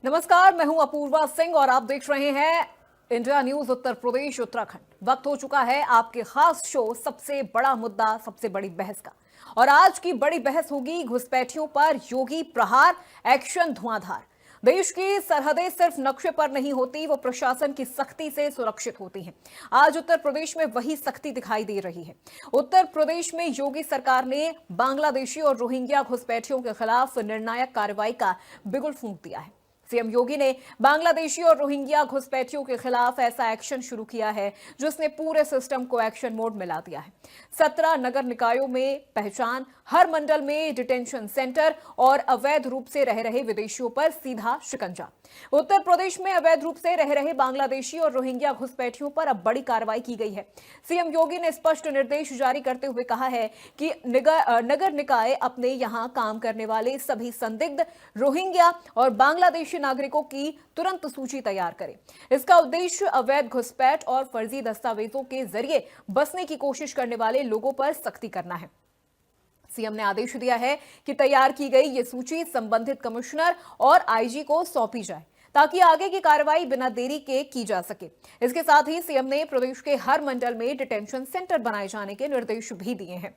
नमस्कार, मैं हूं अपूर्वा सिंह और आप देख रहे हैं इंडिया न्यूज उत्तर प्रदेश उत्तराखंड। वक्त हो चुका है आपके खास शो सबसे बड़ा मुद्दा सबसे बड़ी बहस का। और आज की बड़ी बहस होगी घुसपैठियों पर योगी प्रहार, एक्शन धुआंधार। देश की सरहदें सिर्फ नक्शे पर नहीं होती, वो प्रशासन की सख्ती से सुरक्षित होती हैं। आज उत्तर प्रदेश में वही सख्ती दिखाई दे रही है। उत्तर प्रदेश में योगी सरकार ने बांग्लादेशी और रोहिंग्या घुसपैठियों के खिलाफ निर्णायक कार्रवाई का बिगुल फूंक दिया है। सीएम योगी ने बांग्लादेशी और रोहिंग्या घुसपैठियों के खिलाफ ऐसा एक्शन शुरू किया है जिसने पूरे सिस्टम को एक्शन मोड में ला दिया है। 17 नगर निकायों में पहचान, हर मंडल में डिटेंशन सेंटर और अवैध रूप से रह रहे विदेशियों पर सीधा शिकंजा। उत्तर प्रदेश में अवैध रूप से रह रहे बांग्लादेशी और रोहिंग्या घुसपैठियों पर अब बड़ी कार्रवाई की गई है। सीएम योगी ने स्पष्ट निर्देश जारी करते हुए कहा है कि नगर निकाय अपने यहां काम करने वाले सभी संदिग्ध रोहिंग्या और बांग्लादेशी नागरिकों की तुरंत सूची तैयार करें। इसका उद्देश्य अवैध घुसपैठ और फर्जी दस्तावेजों के जरिए बसने की कोशिश करने वाले लोगों पर सख्ती करना है। सीएम ने आदेश दिया है कि तैयार की गई ये सूची संबंधित कमिश्नर और आईजी को सौंपी जाए ताकि आगे की कार्रवाई बिना देरी के की जा सके। इसके साथ ही सीएम ने प्रदेश के हर मंडल में डिटेंशन सेंटर बनाए जाने के निर्देश भी दिए हैं।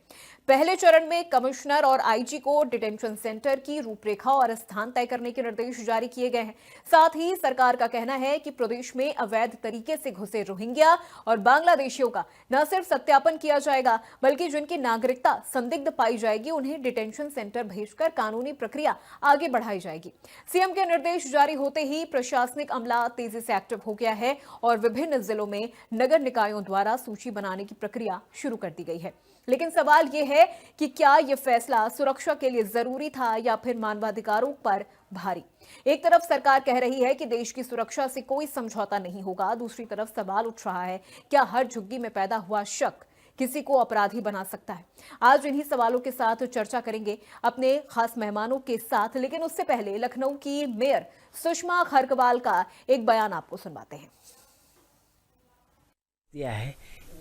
पहले चरण में कमिश्नर और आईजी को डिटेंशन सेंटर की रूपरेखा और स्थान तय करने के निर्देश जारी किए गए हैं। साथ ही सरकार का कहना है कि प्रदेश में अवैध तरीके से घुसे रोहिंग्या और बांग्लादेशियों का न सिर्फ सत्यापन किया जाएगा बल्कि जिनकी नागरिकता संदिग्ध पाई जाएगी उन्हें डिटेंशन सेंटर भेजकर कानूनी प्रक्रिया आगे बढ़ाई जाएगी। सीएम के निर्देश जारी होते ही प्रशासनिक अमला तेजी से एक्टिव हो गया है और विभिन्न जिलों में नगर निकायों द्वारा सूची बनाने की प्रक्रिया शुरू कर दी गई है। लेकिन सवाल यह है कि क्या यह फैसला सुरक्षा के लिए जरूरी था या फिर मानवाधिकारों पर भारी। एक तरफ सरकार कह रही है कि देश की सुरक्षा से कोई समझौता नहीं होगा, दूसरी तरफ सवाल उठ रहा है क्या हर झुग्गी में पैदा हुआ शक किसी को अपराधी बना सकता है। आज इन्हीं सवालों के साथ चर्चा करेंगे अपने खास मेहमानों के साथ, लेकिन उससे पहले लखनऊ की मेयर सुषमा खरकवाल का एक बयान आपको सुनवाते हैं।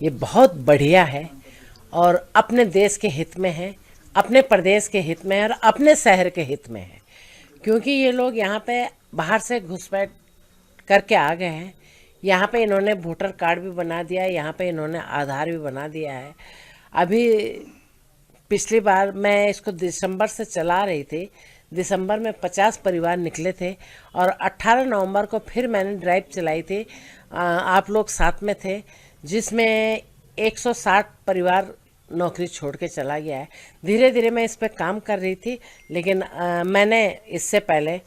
ये बहुत बढ़िया है और अपने देश के हित में है, अपने प्रदेश के हित में है और अपने शहर के हित में है, क्योंकि ये लोग यहाँ पे बाहर से घुसपैठ करके आ गए हैं। यहाँ पे इन्होंने वोटर कार्ड भी बना दिया है, यहाँ पे इन्होंने आधार भी बना दिया है। अभी पिछली बार मैं इसको दिसंबर से चला रही थी, दिसंबर में 50 परिवार निकले थे और 18 नवंबर को फिर मैंने ड्राइव चलाई थी, आप लोग साथ में थे, जिसमें 160 परिवार नौकरी छोड़ के चला गया है। धीरे धीरे मैं इस पर काम कर रही थी, लेकिन मैंने इससे पहले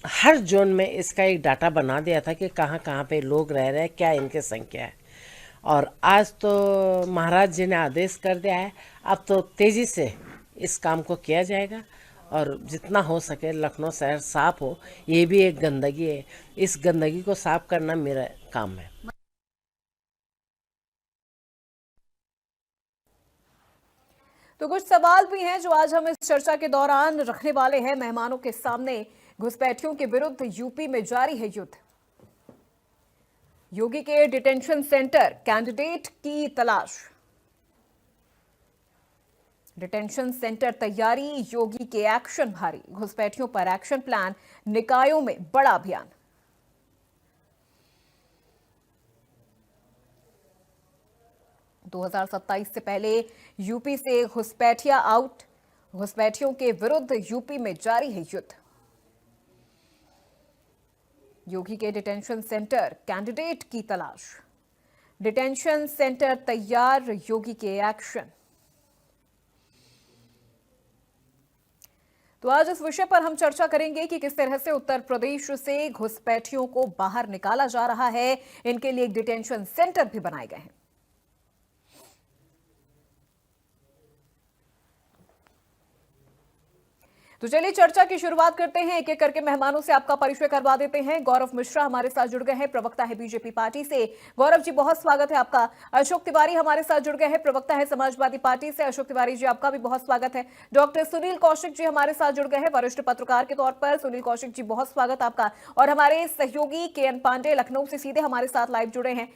हर जोन में इसका एक डाटा बना दिया था कि कहाँ कहाँ पे लोग रह रहे हैं, क्या इनकी संख्या है। और आज तो महाराज जी ने आदेश कर दिया है, अब तो तेज़ी से इस काम को किया जाएगा और जितना हो सके लखनऊ शहर साफ हो। ये भी एक गंदगी है, इस गंदगी को साफ करना मेरा काम है। तो कुछ सवाल भी हैं जो आज हम इस चर्चा के दौरान रखने वाले हैं मेहमानों के सामने। घुसपैठियों के विरुद्ध यूपी में जारी है युद्ध। योगी के डिटेंशन सेंटर, कैंडिडेट की तलाश। डिटेंशन सेंटर तैयारी, योगी के एक्शन भारी। घुसपैठियों पर एक्शन प्लान, निकायों में बड़ा अभियान। - 2027 से पहले यूपी से घुसपैठिया आउट। घुसपैठियों के विरुद्ध यूपी में जारी है युद्ध। योगी के डिटेंशन सेंटर, कैंडिडेट की तलाश। डिटेंशन सेंटर तैयार, योगी के एक्शन। तो आज इस विषय पर हम चर्चा करेंगे कि किस तरह से उत्तर प्रदेश से घुसपैठियों को बाहर निकाला जा रहा है। इनके लिए एक डिटेंशन सेंटर भी बनाए गए हैं। तो चलिए चर्चा की शुरुआत करते हैं। एक एक करके मेहमानों से आपका परिचय करवा देते हैं। गौरव मिश्रा हमारे साथ जुड़ गए हैं, प्रवक्ता है बीजेपी पार्टी से। गौरव जी बहुत स्वागत है आपका। अशोक तिवारी हमारे साथ जुड़ गए हैं, प्रवक्ता है समाजवादी पार्टी से। अशोक तिवारी जी आपका भी बहुत स्वागत है। डॉक्टर सुनील कौशिक जी हमारे साथ जुड़ गए हैं, वरिष्ठ पत्रकार के तौर पर। सुनील कौशिक जी बहुत स्वागत आपका। और हमारे सहयोगी के.एन. पांडे लखनऊ से सीधे हमारे साथ लाइव जुड़े हैं।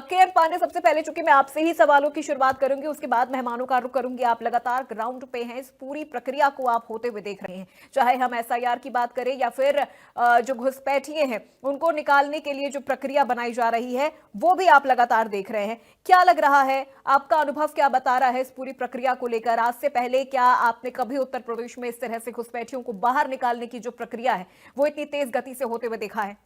के.एन. पांडे, सबसे पहले चूंकि मैं आपसे ही सवालों की शुरुआत करूंगी, उसके बाद मेहमानों का रुख करूंगी। आप लगातार ग्राउंड पे हैं, इस पूरी प्रक्रिया को आप होते हुए देख रहे हैं। चाहे हम एसआईआर की बात करें या फिर जो घुसपैठिए हैं उनको निकालने के लिए जो प्रक्रिया बनाई जा रही है वो भी आप लगातार देख रहे हैं। क्या लग रहा है, आपका अनुभव क्या बता रहा है इस पूरी प्रक्रिया को लेकर? आज से पहले क्या आपने कभी उत्तर प्रदेश में इस तरह से घुसपैठियों को बाहर निकालने की जो प्रक्रिया है वो इतनी तेज गति से होते हुए देखा है?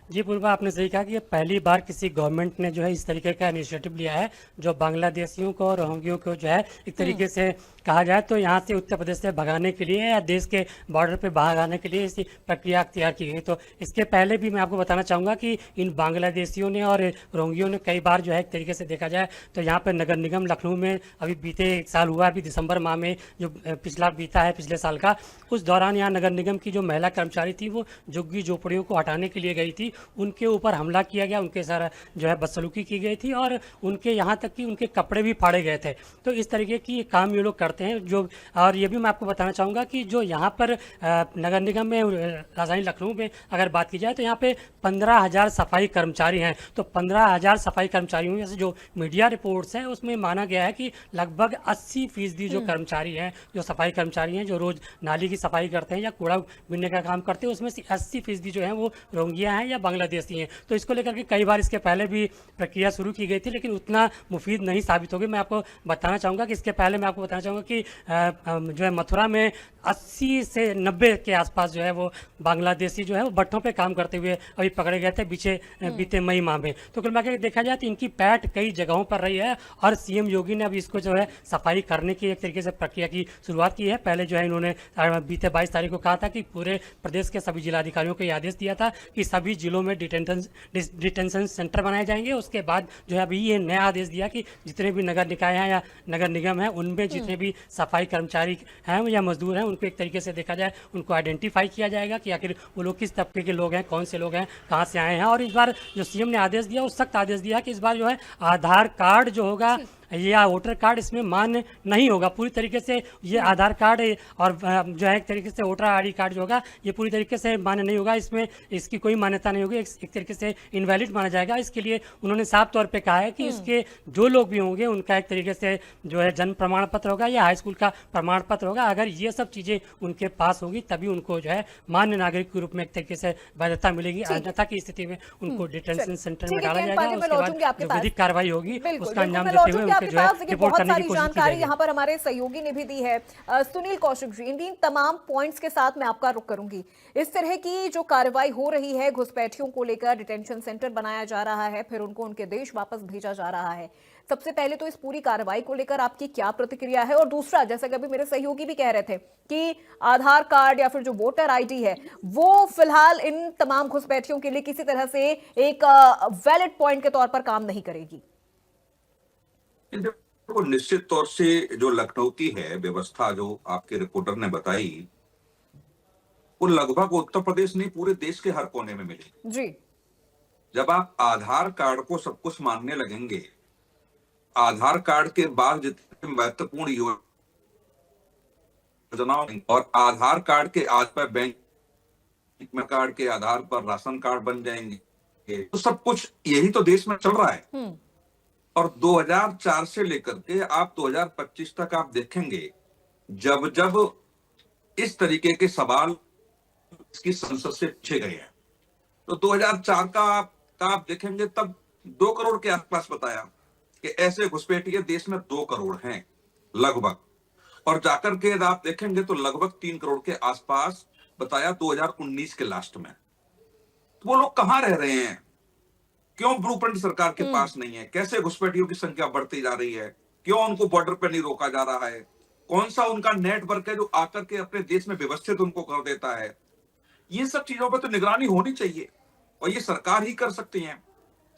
जी पूर्वा, आपने सही कहा कि ये पहली बार किसी गवर्नमेंट ने जो है इस तरीके का इनिशिएटिव लिया है जो बांग्लादेशियों को और रोहिंग्यों को जो है एक तरीके से कहा जाए तो यहाँ से उत्तर प्रदेश से भगाने के लिए या देश के बॉर्डर पे भगाने के लिए इसी प्रक्रिया अख्तियार की गई। तो इसके पहले भी मैं आपको बताना चाहूँगा कि इन बांग्लादेशियों ने और रोहिंग्यों ने कई बार जो है एक तरीके से देखा जाए तो यहाँ पर नगर निगम लखनऊ में अभी बीते एक साल हुआ, अभी दिसंबर माह में जो पिछला बीता है पिछले साल का, उस दौरान यहाँ नगर निगम की जो महिला कर्मचारी थी वो झुग्गी झोपड़ियों को हटाने के लिए गई थी, उनके ऊपर हमला किया गया, उनके सारा जो है बदसलूकी की गई थी और उनके यहाँ तक कि उनके कपड़े भी फाड़े गए थे। तो इस तरीके की काम ये लोग करते हैं जो, और ये भी मैं आपको बताना चाहूँगा कि जो यहाँ पर नगर निगम में राजधानी लखनऊ में अगर बात की जाए तो यहाँ पे 15,000 सफाई कर्मचारी हैं। तो 15,000 सफाई कर्मचारियों में से जो मीडिया रिपोर्ट्स हैं उसमें माना गया है कि लगभग 80% जो कर्मचारी हैं, जो सफाई कर्मचारी हैं, जो रोज नाली की सफाई करते हैं या कूड़ा बीनने का काम करते हैं, उसमें से 80% जो है वो रोहिंग्या हैं या बांग्लादेशी हैं। तो इसको लेकर के कई बार इसके पहले भी प्रक्रिया शुरू की गई थी लेकिन उतना मुफीद नहीं साबित होगी। मैं आपको बताना चाहूँगा कि इसके पहले मैं आपको बताना चाहूँगा कि जो है मथुरा में 80 से 90 के आसपास जो है वो बांग्लादेशी जो है वो भट्टों पे काम करते हुए अभी पकड़े गए थे बीते मई माह में। तो कुल मिलाकर देखा जाए तो इनकी पैठ कई जगहों पर रही है और सीएम योगी ने अभी इसको जो है सफाई करने की एक तरीके से प्रक्रिया की शुरुआत की है। पहले जो है इन्होंने बीते 22 तारीख को कहा था कि पूरे प्रदेश के सभी जिलाधिकारियों को यह आदेश दिया था कि सभी जिलों में डिटेंशन सेंटर बनाए जाएंगे। उसके बाद जो है अभी ये नया आदेश दिया कि जितने भी नगर निकाय हैं या नगर निगम है उनमें जितने भी सफाई कर्मचारी हैं या मजदूर हैं उनको एक तरीके से देखा जाए, उनको आइडेंटिफाई किया जाएगा कि आखिर वो लोग किस तबके के लोग हैं, कौन से लोग हैं, कहाँ से आए हैं। और इस बार जो सीएम ने आदेश दिया, उस सख्त आदेश दिया कि इस बार जो है आधार कार्ड जो होगा या वोटर कार्ड इसमें मान्य नहीं होगा। पूरी तरीके से ये आधार कार्ड और जो है एक तरीके से वोटर आईडी कार्ड जो होगा ये पूरी तरीके से मान्य नहीं होगा, इसमें इसकी कोई मान्यता नहीं होगी, एक तरीके से इनवैलिड माना जाएगा। इसके लिए उन्होंने साफ तौर पे कहा है कि इसके जो लोग भी होंगे उनका एक तरीके से जो है जन्म प्रमाण पत्र होगा या हाई स्कूल का प्रमाण पत्र होगा। अगर ये सब चीज़ें उनके पास होगी तभी उनको जो है मान्य नागरिक के रूप में एक तरीके से वैधता मिलेगी। अन्यथा की स्थिति में उनको डिटेंशन सेंटर में डाला जाएगा। उसके बाद जो विधिक कार्रवाई होगी उसका अंजाम देते हुए बहुत सारी जानकारी यहाँ पर हमारे सहयोगी ने भी दी है। सुनील कौशिक जी, इन तमाम पॉइंट्स के साथ मैं आपका रुख करूंगी। इस तरह की जो कार्रवाई हो रही है, घुसपैठियों को लेकर डिटेंशन सेंटर बनाया जा रहा है, फिर उनको उनके देश वापस भेजा जा रहा है। सबसे पहले तो इस पूरी कार्रवाई को लेकर आपकी क्या प्रतिक्रिया है? और दूसरा, जैसा कि अभी मेरे सहयोगी भी कह रहे थे कि आधार कार्ड या फिर जो वोटर आईडी है वो फिलहाल इन तमाम घुसपैठियों के लिए किसी तरह से एक वैलिड पॉइंट के तौर पर काम नहीं करेगी। तो निश्चित तौर से जो लखनऊ की है व्यवस्था जो आपके रिपोर्टर ने बताई वो लगभग उत्तर प्रदेश नहीं पूरे देश के हर कोने में मिलेगी जी। जब आप आधार कार्ड को सब कुछ मानने लगेंगे, आधार कार्ड के बाद जितने महत्वपूर्ण योजनाओं और आधार कार्ड के आज पर बैंक कार्ड के आधार पर राशन कार्ड बन जाएंगे, तो सब कुछ यही तो देश में चल रहा है। और 2004 से लेकर के आप 2025 तक आप देखेंगे जब जब इस तरीके के सवाल इसकी संसद से पूछे गए हैं तो 2004 का आप देखेंगे तब 2 करोड़ के आसपास बताया कि ऐसे घुसपैठिए देश में 2 करोड़ हैं लगभग, और जाकर के आप देखेंगे तो लगभग 3 करोड़ के आसपास बताया 2019 के लास्ट में। तो वो लोग कहां रह रहे हैं? क्यों ब्लूप्रिंट सरकार के पास नहीं है? कैसे घुसपैठियों की संख्या बढ़ती जा रही है? क्यों उनको बॉर्डर पर नहीं रोका जा रहा है? कौन सा उनका नेटवर्क है जो आकर के अपने देश में व्यवस्थित उनको कर देता है? ये सब चीजों पर तो निगरानी होनी चाहिए और ये सरकार ही कर सकती है,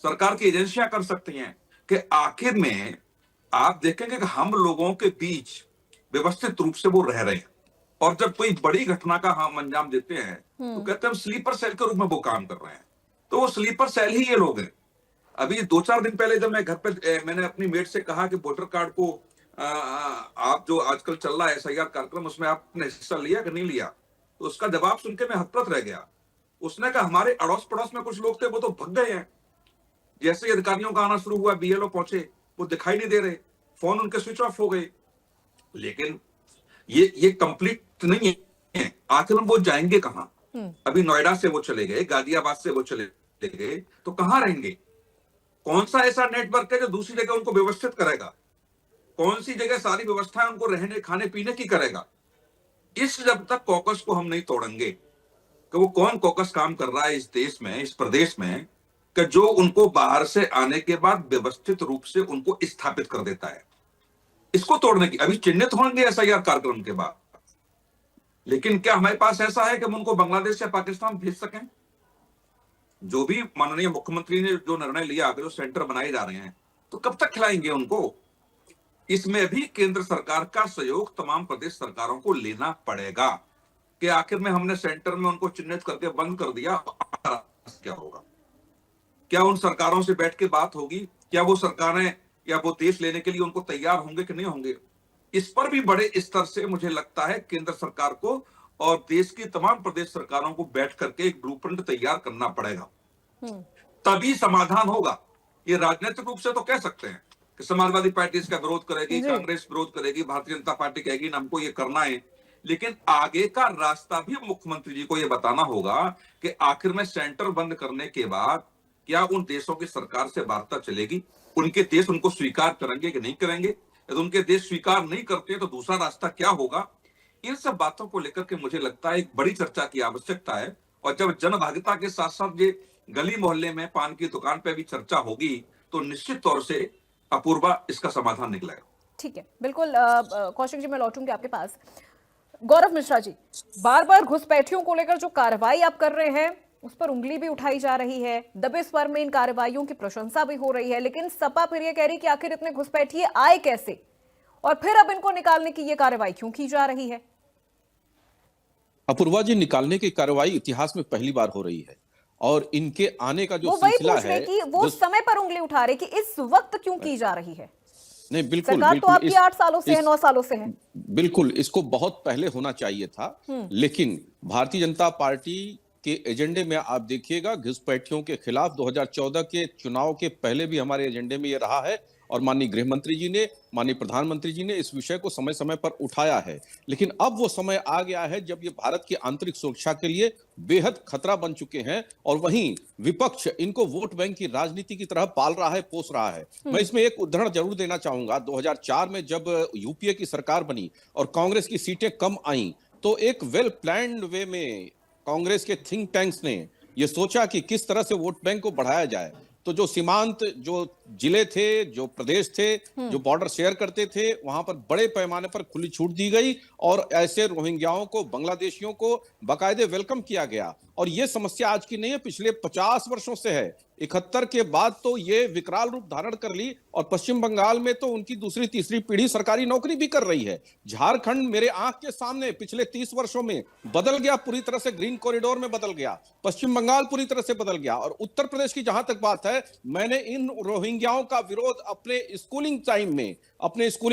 सरकार की एजेंसियां कर सकती हैं कि आखिर में आप देखेंगे कि हम लोगों के बीच व्यवस्थित रूप से वो रह रहे हैं और जब कोई बड़ी घटना का हम अंजाम देते हैं तो कहते हैं हम स्लीपर सेल के रूप में वो काम कर रहे हैं। तो वो स्लीपर सेल ही ये लोग हैं। अभी 2-4 दिन पहले जब मैं घर पे मैंने अपनी मेट से कहा कि वोटर कार्ड को आप जो आजकल चल रहा है एसआईआर कार्यक्रम उसमें आपने हिस्सा लिया कि नहीं लिया, तो उसका जवाब सुन के मैं हतप्रत रह गया। उसने कहा हमारे अड़ोस पड़ोस में कुछ लोग थे वो तो भग गए हैं। जैसे ही अधिकारियों का आना शुरू हुआ बीएलओ पहुंचे वो दिखाई नहीं दे रहे, फोन उनके स्विच ऑफ हो गए। लेकिन ये कंप्लीट नहीं है। आखिर वो जाएंगे कहाँ? अभी नोएडा से वो चले गए, गाजियाबाद से वो चले गए, तो कहाँ रहेंगे? कौन सा ऐसा नेटवर्क है जो दूसरी जगह उनको व्यवस्थित करेगा? कौन सी जगह सारी व्यवस्थाएं उनको रहने खाने पीने की करेगा? इस जब तक कॉकस को हम नहीं तोड़ेंगे कि वो कौन कॉकस काम कर रहा है इस देश में, इस प्रदेश में, कि जो उनको बाहर से आने के बाद व्यवस्थित रूप से उनको स्थापित कर देता है, इसको तोड़ने की अभी चिन्हित होंगे एसआईआर कार्यक्रम के बाद। लेकिन क्या हमारे पास ऐसा है कि हम उनको बांग्लादेश या पाकिस्तान भेज सकें? जो भी माननीय मुख्यमंत्री ने जो निर्णय लिया, जो सेंटर बनाए जा रहे हैं, तो कब तक खिलाएंगे उनको? इसमें भी केंद्र सरकार का सहयोग तमाम प्रदेश सरकारों को लेना पड़ेगा कि आखिर में हमने सेंटर में उनको चिन्हित करके बंद कर दिया, क्या होगा? क्या उन सरकारों से बैठ के बात होगी? क्या वो सरकारें या वो देश लेने के लिए उनको तैयार होंगे कि नहीं होंगे? इस पर भी बड़े स्तर से मुझे लगता है केंद्र सरकार को और देश की तमाम प्रदेश सरकारों को बैठ करके एक ब्लूप्रिंट तैयार करना पड़ेगा, तभी समाधान होगा। ये राजनीतिक रूप से तो कह सकते हैं कि समाजवादी पार्टी इसका विरोध करेगी, कांग्रेस विरोध करेगी, भारतीय जनता पार्टी कहेगी ना हमको ये करना है, लेकिन आगे का रास्ता भी मुख्यमंत्री जी को ये बताना होगा कि आखिर में सेंटर बंद करने के बाद क्या उन देशों की सरकार से वार्ता चलेगी? उनके देश उनको स्वीकार करेंगे कि नहीं करेंगे? यदि उनके देश स्वीकार नहीं करते तो दूसरा रास्ता क्या होगा? इन सब बातों को लेकर के मुझे लगता है एक बड़ी चर्चा की आवश्यकता है। और जब जनभागिता के साथ साथ ये गली मोहल्ले में पान की दुकान पे भी चर्चा होगी तो निश्चित तौर से अपूर्वा इसका समाधान निकलेगा। ठीक है, बिल्कुल। कौशिक जी, मैं लौटूंगी आपके पास। गौरव मिश्रा जी, बार बार घुसपैठियों को लेकर जो कार्रवाई आप कर रहे हैं उस पर उंगली भी उठाई जा रही है, दबे स्वर में इन कार्रवाइयों की प्रशंसा भी हो रही है, लेकिन सपा फिर ये कह रही कि आखिर इतने घुसपैठिए आए कैसे, और फिर अब इनको निकालने की ये कार्रवाई क्यों की जा रही है? अपूर्वा जी, निकालने की कार्रवाई इतिहास में पहली बार हो रही है और इनके आने का जो वो वही सिलसिला पूछ रहे है कि वो समय पर उंगली उठा रहे कि इस वक्त क्यों की जा रही है? नहीं, बिल्कुल सरकार तो बिल्कुल आपकी 8 सालों से है, 9 सालों से है। बिल्कुल इसको बहुत पहले होना चाहिए था, लेकिन भारतीय जनता पार्टी के एजेंडे में आप देखिएगा घुसपैठियों के खिलाफ 2014 के चुनाव के पहले भी हमारे एजेंडे में ये रहा है और माननीय गृह मंत्री जी ने, माननीय प्रधानमंत्री जी ने इस विषय को समय समय पर उठाया है। लेकिन अब वो समय आ गया है जब ये भारत की आंतरिक सुरक्षा के लिए बेहद खतरा बन चुके हैं और वहीं विपक्ष इनको वोट बैंक की राजनीति की तरह पाल रहा है, पोस रहा है। मैं इसमें एक उदाहरण जरूर देना चाहूंगा। 2004 में जब यूपीए की सरकार बनी और कांग्रेस की सीटें कम आई तो एक वेल प्लान्ड वे में कांग्रेस के थिंक टैंक्स ने यह सोचा कि किस तरह से वोट बैंक को बढ़ाया जाए। तो जो सीमांत जो जिले थे, जो प्रदेश थे, जो बॉर्डर शेयर करते थे, वहां पर बड़े पैमाने पर खुली छूट दी गई और ऐसे रोहिंग्याओं को, बांग्लादेशियों को बाकायदे वेलकम किया गया। और ये समस्या आज की नहीं है, पिछले 50 वर्षों से है। 71 के बाद तो ये विकराल रूप धारण कर ली और पश्चिम बंगाल में तो उनकी दूसरी तीसरी पीढ़ी सरकारी नौकरी भी कर रही है। झारखंड मेरे आंख के सामने पिछले 30 वर्षों में बदल गया, पूरी तरह से ग्रीन कॉरिडोर में बदल गया। पश्चिम बंगाल पूरी तरह से बदल गया। और उत्तर प्रदेश की जहां तक बात है, मैंने इन रोहिंग्याओं का विरोध अपने स्कूलिंग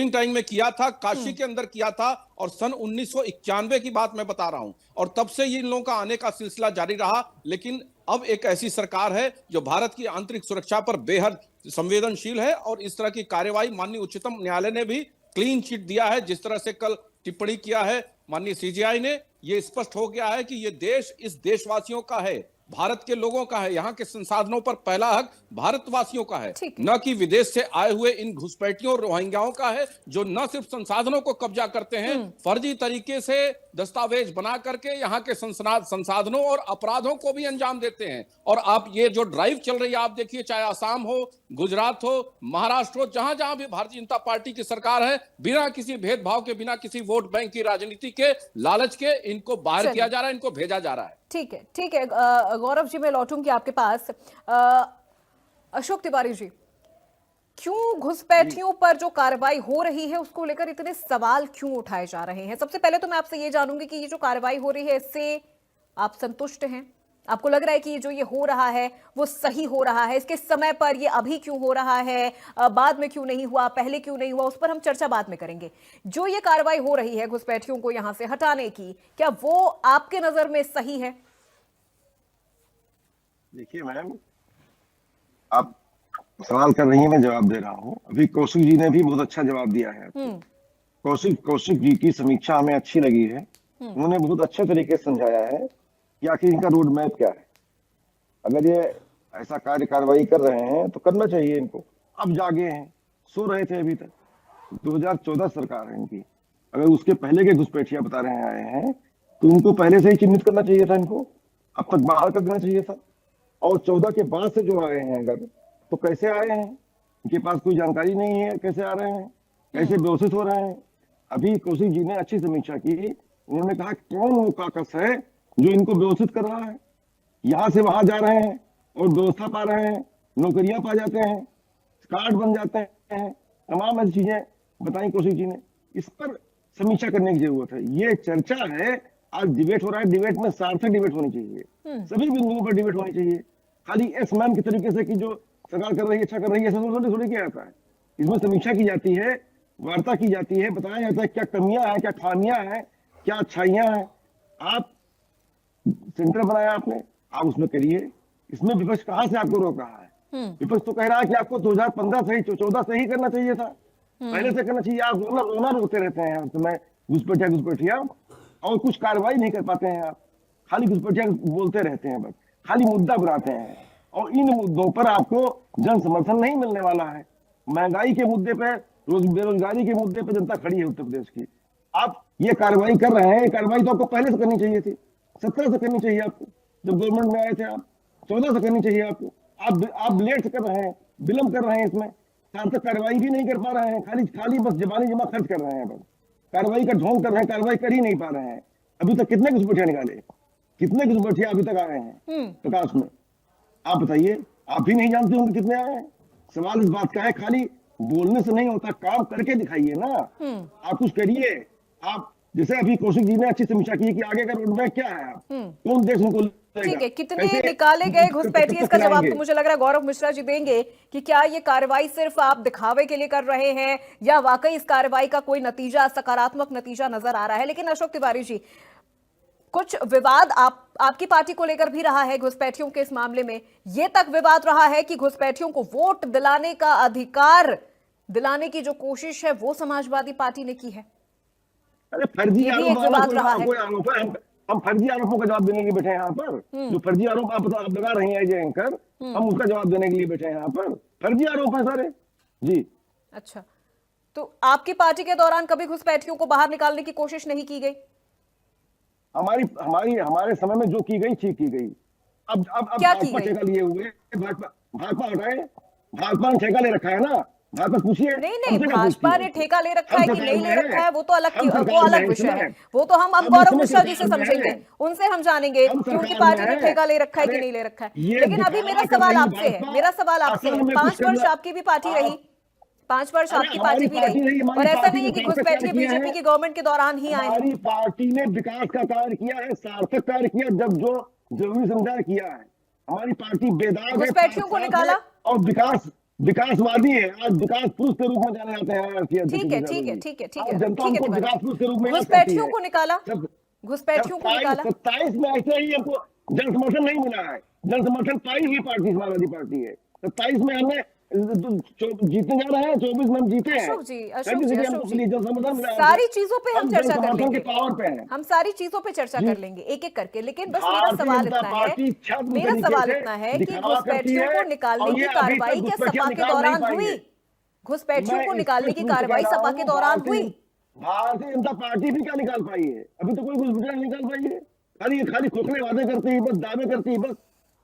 टाइम में किया था, काशी के अंदर किया था और सन 1991 की बात मैं बता रहा हूं। और तब से इन लोगों का आने का सिलसिला जारी रहा। लेकिन अब एक ऐसी सरकार है जो भारत की आंतरिक सुरक्षा पर बेहद संवेदनशील है और इस तरह की कार्यवाही माननीय उच्चतम न्यायालय ने भी क्लीन चिट दिया है। जिस तरह से कल टिप्पणी किया है माननीय सीजेआई ने, यह स्पष्ट हो गया है कि यह देश इस देशवासियों का है, भारत के लोगों का है। यहाँ के संसाधनों पर पहला हक भारतवासियों का है, न कि विदेश से आए हुए इन घुसपैठियों रोहिंग्याओं का है, जो न सिर्फ संसाधनों को कब्जा करते हैं, फर्जी तरीके से दस्तावेज बना करके यहाँ के संसाधनों और अपराधों को भी अंजाम देते हैं। और आप ये जो ड्राइव चल रही है, आप देखिए, चाहे आसाम हो, गुजरात हो, महाराष्ट्र हो, जहां जहां भी भारतीय जनता पार्टी की सरकार है, बिना किसी भेदभाव के, बिना किसी वोट बैंक की राजनीति के लालच के इनको बाहर किया जा रहा है, इनको भेजा जा रहा है। ठीक है, ठीक है। गौरव जी, मैं लौटूंगी आपके पास। अशोक तिवारी जी, क्यों घुसपैठियों पर जो कार्रवाई हो रही है उसको लेकर इतने सवाल क्यों उठाए जा रहे हैं? सबसे पहले तो मैं आपसे ये जानूंगी कि ये जो कार्रवाई हो रही है इससे आप संतुष्ट हैं? आपको लग रहा है कि ये जो ये हो रहा है वो सही हो रहा है? इसके समय पर ये अभी क्यों हो रहा है, बाद में क्यों नहीं हुआ, पहले क्यों नहीं हुआ, उस पर हम चर्चा बाद में करेंगे। जो ये कार्रवाई हो रही है घुसपैठियों को यहां से हटाने की, क्या वो आपके नजर में सही है? देखिए मैम, आप सवाल कर रही हैं, मैं जवाब दे रहा हूं। अभी कौशिक जी ने भी बहुत अच्छा जवाब दिया है। कौशिक कौशिक जी की समीक्षा हमें अच्छी लगी है। उन्होंने बहुत अच्छे तरीके से समझाया है कि आखिर इनका रोड मैप क्या है। अगर ये ऐसा कार्रवाई कर रहे हैं तो करना चाहिए इनको। अब जागे हैं, सो रहे थे अभी तक। 2014 सरकार है इनकी। अगर उसके पहले के घुसपैठिया बता रहे हैं आए हैं तो उनको पहले से ही चिन्हित करना चाहिए था, इनको अब तक बाहर कर देना चाहिए था। और 14 के बाद से जो आए हैं अगर, तो कैसे आए हैं, इनके पास कोई जानकारी नहीं है, कैसे आ रहे हैं, कैसे व्यवस्थित हो रहे हैं। अभी कौशिक जी ने अच्छी समीक्षा की। उन्होंने कहा कौन वो काकस है जो इनको व्यवस्थित कर रहा है। यहाँ से वहां जा रहे हैं और व्यवस्था पा रहे हैं, नौकरियां पा जाते हैं, कार्ड बन जाते हैं, तमाम ऐसी चीजें बताई कौशिक जी ने। इस पर समीक्षा करने की जरूरत है। ये चर्चा है, आज डिबेट हो रहा है, डिबेट में सार्थक डिबेट होनी चाहिए, सभी बिंदुओं पर डिबेट होनी चाहिए। खाली एस मैम के तरीके से कि जो सरकार कर रही है अच्छा कर रही है, ऐसा थोड़ी किया जाता है। इसमें समीक्षा की जाती है, वार्ता की जाती है, बताया जाता है क्या कमियां हैं, क्या खामियां हैं, क्या अच्छाइयां हैं। आप सेंटर बनाया आपने, आप उसमें करिए। इसमें विपक्ष कहां से आपको रोक रहा है? विपक्ष तो कह रहा है कि आपको 2015 से ही 14 से ही करना चाहिए था, पहले से करना चाहिए। आप रोना रोते रहते हैं हर समय, घुसपैठिया और कुछ कार्रवाई नहीं कर पाते हैं। आप खाली घुसपैठिया बोलते रहते हैं, बस खाली मुद्दा बनाते हैं। और इन मुद्दों पर आपको जन समर्थन नहीं मिलने वाला है। महंगाई के मुद्दे पे, बेरोजगारी के मुद्दे पे जनता खड़ी है उत्तर प्रदेश की। आप ये कार्रवाई कर रहे हैं, ये कार्रवाई तो आपको पहले से करनी चाहिए थी, 17 से करनी चाहिए आपको, जब गवर्नमेंट में आए थे आप। 14 से करनी चाहिए आपको। आप लेट से कर रहे हैं, विलंब कर रहे हैं, इसमें सार्थक कार्रवाई भी नहीं कर पा रहे हैं। खाली बस जबानी जमा खर्च कर रहे हैं, बस कार्रवाई का ढोंग कर रहे हैं, कार्रवाई कर ही नहीं पा रहे हैं। अभी तक कितने घुसपैठिया निकाले, कितने घुसपैठिया अभी तक आए हैं प्रकाश में? आप बताइए, आप भी नहीं जानते होंगे कितने आए हैं। सवाल इस बात का है, खाली बोलने से नहीं होता, काम करके दिखाइए ना। आप कुछ करिए। आप जैसे अभी कौशिक जी ने अच्छी समीक्षा की कि आगे का रोड मैप क्या है, आप कौन देश उनको ठीक है, कितने निकाले गए घुसपैठिए, इसका जवाब तो मुझे लग रहा है गौरव मिश्रा जी देंगे कि क्या ये कार्रवाई सिर्फ आप दिखावे के लिए कर रहे हैं या वाकई इस कार्रवाई का कोई नतीजा, सकारात्मक नतीजा नजर आ रहा है। लेकिन अशोक तिवारी जी, कुछ विवाद आपकी पार्टी को लेकर भी रहा है घुसपैठियों के इस मामले में। यह तक विवाद रहा है कि घुसपैठियों को वोट दिलाने का अधिकार दिलाने की जो कोशिश है वो समाजवादी पार्टी ने की है। अरे फर्जी ये भी एक विवाद रहा है। आरोप है। हम फर्जी आरोपों का जवाब देने के लिए बैठे हैं यहाँ पर। जो फर्जी आरोप आप लगा रही हैं एंकर, हम उसका जवाब देने के लिए बैठे हैं यहाँ पर। फर्जी आरोप है सारे जी। अच्छा, तो आपकी पार्टी के दौरान कभी घुसपैठियों को बाहर निकालने की कोशिश नहीं की गई? हमारे समय में जो की गई ठीक की गई। अब क्या की भाजपा गई? ठेका लिए हुए, भाजपा हटाए, भाजपा ने ठेका ले रखा है ना। भाजपा पूछिए, नहीं, भाजपा ने ठेका ले रखा है कि नहीं ले रखा है वो तो अलग विषय है। वो तो हम गौरव मिश्रा जी से समझेंगे, उनसे हम जानेंगे कि उनकी पार्टी ने ठेका ले रखा है कि नहीं ले रखा है। लेकिन अभी मेरा सवाल आपसे है, 5 वर्ष आपकी भी पार्टी रही, 5 वर्ष आपकी पार्टी भी रही, और ऐसा नहीं है कि घुसपैठिए बीजेपी की गवर्नमेंट के दौरान ही आए। हमारी पार्टी ने विकास का कार्य किया है, सार्थक कार्य किया, जब जो जरूरी समझा किया है। हमारी पार्टी बेदाग है, घुसपैठियों को निकाला और विकासवादी है। आज विकास पुरुष के रूप में जाने जाते हैं। ठीक है, जनता उनको विकास पुरुष के रूप में घुसपैठियों को निकाला, घुसपैठियों को निकाला। 27 में ऐसे ही हमको जन समर्थन नहीं मिला है। जन समर्थन पाई ही पार्टी समाजवादी पार्टी है। 27 में हमने जीतने जा रहे हैं, 24 में हम जीते हैं। अशोक जी, जन समर्थन मिला है। सारी चीजों पे हम चर्चा कर लेंगे, पावर पे हैं। हम सारी चीजों पे चर्चा कर लेंगे एक एक करके। लेकिन बस मेरा सवाल इतना है कि घुसपैठियों को निकालने की कार्रवाई क्या सपा के दौरान हुई? घुसपैठियों को निकालने की कार्रवाई सपा के दौरान हुई? भारतीय जनता पार्टी भी क्या निकाल पाई है? अभी तो कोई घुसपैठिया नहीं निकाल पाई है। खाली खोखले वादे करती है, बस दावे करती है, बस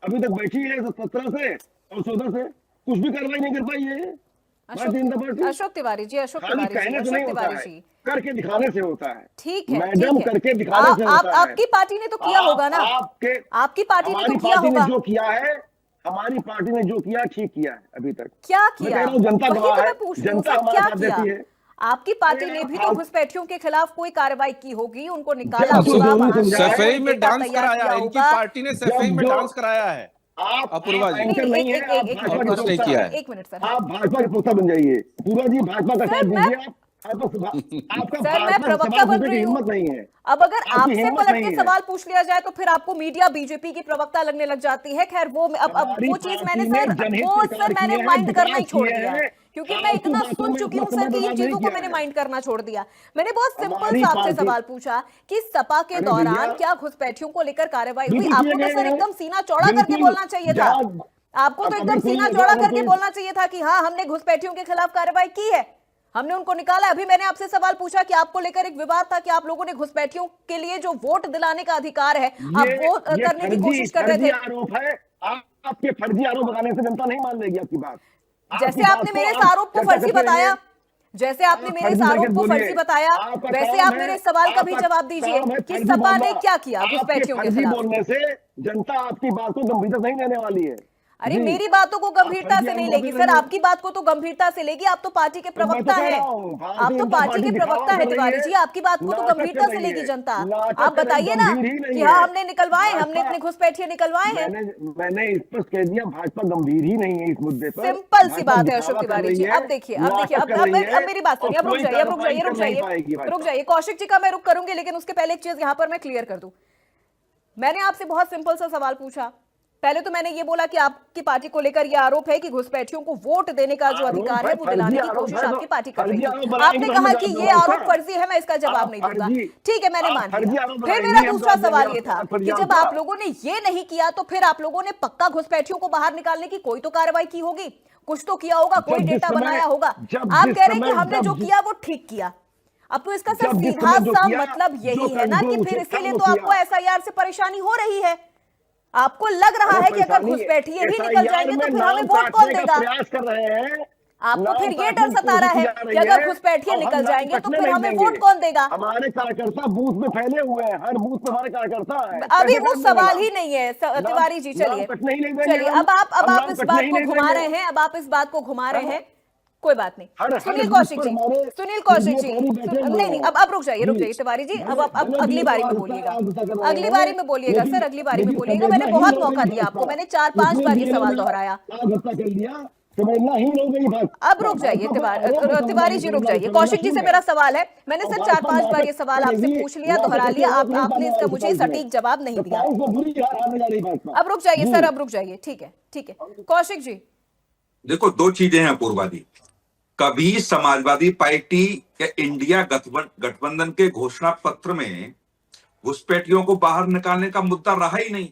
अभी तक बैठी है 17 से और 14 से कुछ भी कार्रवाई नहीं कर पाई है भारतीय जनता पार्टी। अशोक तिवारी जी, करके दिखाने से होता है। ठीक है, मैडम, करके दिखाने से होता है। आपकी पार्टी ने तो किया होगा ना, आपकी पार्टी ने तो किया होगा। जो किया है, हमारी पार्टी ने जो किया ठीक किया है अभी तक। क्या किया? जनता गवाह है, जनता हमारे साथ देती है। आपकी पार्टी ने भी तो घुसपैठियों के खिलाफ कोई कार्रवाई की होगी, उनको निकाला होगा, सफाई में डांस कराया, इनकी पार्टी ने सफाई में डांस कराया है। अपूर्वा जी एंकर नहीं है, कुछ नहीं किया है। एक मिनट सर, आप भाजपा के पुख्ता बन जाइए। पूर्वा जी, भाजपा का साथ दीजिए आप। आपका सर, मैं भारत में प्रवक्ता सवाल बन पूछने की रही हूँ। हिम्मत नहीं है। अब अगर आपकी आपसे हिम्मत पलट नहीं के है। सवाल पूछ लिया जाए तो फिर आपको मीडिया बीजेपी की प्रवक्ता लगने लग जाती है। खैर वो अब हमारी वो चीज मैंने पार्टी ने सर जनहित वो के सर कार्य मैंने किए हैं, माइंड करना ही विकास छोड़ किए दिया है, हैं, क्योंकि मैं फालतू इतना बातों सुन में चुकी अपना हूँ समय सर कि इन बर्बाद नहीं चीजों को किया मैंने है। माइंड करना छोड़ दिया। मैंने बहुत सिंपल हमारी सा आपसे पार्टी, सवाल पूछा कि सपा के अरे दौरान भैया, क्या घुसपैठियों को लेकर कार्रवाई हुई? बिल्कुल किए आपको तो गए सर हैं, एकदम सीना चौड़ा करके बिल्कुल। बोलना चाहिए था। जहां आपको तो अब एकदम अगर कोई सीना अगर चौड़ा अगर करके कोई बोलना चाहिए था कि हाँ हमने घुसपैठियों के खिलाफ कार्रवाई की है, हमने उनको निकाला। अभी मैंने आपसे सवाल पूछा कि आपको लेकर एक विवाद था कि आप लोगों ने घुसपैठियों के लिए जो वोट दिलाने का अधिकार है आप वो ये करने की फर्जी कोशिश कर रहे फर्जी थे। आरोप है। आपके फर्जी आरोप लगाने से जनता नहीं मान लेगी आपकी बात। जैसे आपकी बात आपने को मेरे इस आप आरोप को चर्चा फर्जी करते रहिए। बताया, जैसे आपने आप मेरे इस फर्जी आरोप करके को बोलिए। फर्जी बताया, आपका वैसे काम आप है, मेरे इस सवाल का भी आपका जवाब दीजिए काम है कि फर्जी सपा ने बोलना। क्या किया आपके घुसपैठियों के फर्जी खिलाफ। बोलने से जनता आपकी बात को गंभीरता नहीं लेने वाली है। अरे जी, मेरी बातों को आप गंभीरता फर्जी से नहीं आरोप लेगी लगाते सर, रहिए। आपकी बात को तो गंभीरता से लेगी। आप तो पार्टी के तो मैं प्रवक्ता तो कह हैं, रहा हूँ, आप भारतीय तो जनता पार्टी पार्टी के दिखावा प्रवक्ता है कर रही तिवारी है, जी, आपकी बात को तो नाटक गंभीरता कर से रही लेगी है, जनता। नाटक आप कर रही, बताइए ना गंभीर ही नहीं कि हाँ है। हमने निकलवाए, हमने भाजपा, इतने घुसपैठिए निकलवाए हैं। मैंने स्पष्ट कह दिया, भाजपा गंभीर ही नहीं है इस मुद्दे पर। सिंपल सी भाजपा बात है अशोक दिखावा कर तिवारी रही जी। है, अब देखिए नाटक कर अब रही है, मेरी बात और सुनिए। अब रुक कोई जाइए, अब रुक कार्रवाई जाइए, रुक कर नहीं जाइए, पाएगी रुक भाजपा। जाइए। कौशिक जी का मैं रुक करूंगी, लेकिन उसके पहले एक चीज यहां पर मैं क्लियर कर दूं। मैंने आपसे बहुत सिंपल सा सवाल पूछा। पहले तो मैंने ये बोला कि आपकी पार्टी को लेकर यह आरोप है कि घुसपैठियों को वोट देने का जो आरोप अधिकार है वो फर्जी दिलाने की आरोप कोशिश है, तो आपकी पार्टी कर रही फर्जी थी। आरोप बनाएंगे आपने तो हम कहा जवाब कि दूंगा ये आरोप उसका। फर्जी है, मैं इसका जवाब आप नहीं दूंगा। फर्जी ठीक है, मैंने आप मान फर्जी लिया। आरोप फिर बनाएंगे, मेरा हम दूसरा जवाब देंगे सवाल ये आपको था फर्जी कि आरोप जब का। आप लोगों ने ये नहीं किया तो फिर आप लोगों ने पक्का घुसपैठियों को बाहर निकालने की कोई तो कार्रवाई की होगी, कुछ तो किया होगा, कोई जब जिस डेटा समय बनाया होगा। जब आप जिस कह रहे हैं कि समय हमने जो जब किया वो ठीक किया। अब तो इसका सर जब जिस सीधा समय जो सा किया, मतलब जो यही है ना कि फिर उचित था इसीलिए वो तो आपको किया। एसआईआर से परेशानी हो रही है। आपको लग रहा अरे है कि अगर परेशानी, घुसपैठिए ही निकल एसआईआर जाएंगे में तो फिर हमें नाम वोट कौन काटने का देगा। प्रयास कर रहे हैं, आपको नाम फिर ये काटने डर की सता रहा कोशिश की है जा कि रही अगर है, घुसपैठिए और हम निकल नाम जाएंगे तो कटने फिर नहीं हमें देंगे। वोट कौन देगा। हमारे कार्यकर्ता बूथ में फैले हुए हैं, हर बूथ पे हमारे कार्यकर्ता है, अभी कैसे वो काट देंगे सवाल नाम? ही नहीं है नाम तिवारी जी। नाम चलिए कटने ही नहीं देंगे चलिए, हम। अब आप नाम इस कटने बात ही को नहीं घुमा देंगे। रहे हैं, अब आप इस बात को घुमा रहे हैं। कोई बात नहीं। हर सुनील बूथ कौशिक पर जी, हमारे सुनील कौशिक जी, मीडियाकारी बैठे हुए नहीं नहीं, हैं। अब रुक जी, जाइए तिवारी जी। अब भले अगली दिए बारी तो में आप बोलिएगा, कर रहे अगली हैं, बारी में बोलिएगा सर, अगली बारी में बोलिएगा। मैंने बहुत मौका दिया आपको, मैंने 4-5 बार ये सवाल दोहराया। कर दिया, संवेदना ही हो गई भाजपा। अब रुक जाइए तिवारी जी, रुक जाइए। कौशिक जी से है। मेरा सवाल है, मैंने और सिर्फ भाजपा 4-5 बार ये नाटक सवाल आपसे करेगी, पूछ लिया, नाटक दोहरा करके लिया, वोट नहीं आपने पाने इसका वाले मुझे 27 में। सटीक जवाब नहीं दिया। 27 में बुरी हार आने जा रही भाजपा। अब रुक जाइए जी। सर, अब रुक जाइए। ठीक है, ठीक है। कौशिक जी, देखो, दो चीजें हैं पूर्वादी। कभी समाजवादी पार्टी या इंडिया गठबंधन के घोषणा पत्र में घुसपैठियों को बाहर निकालने का मुद्दा रहा ही नहीं।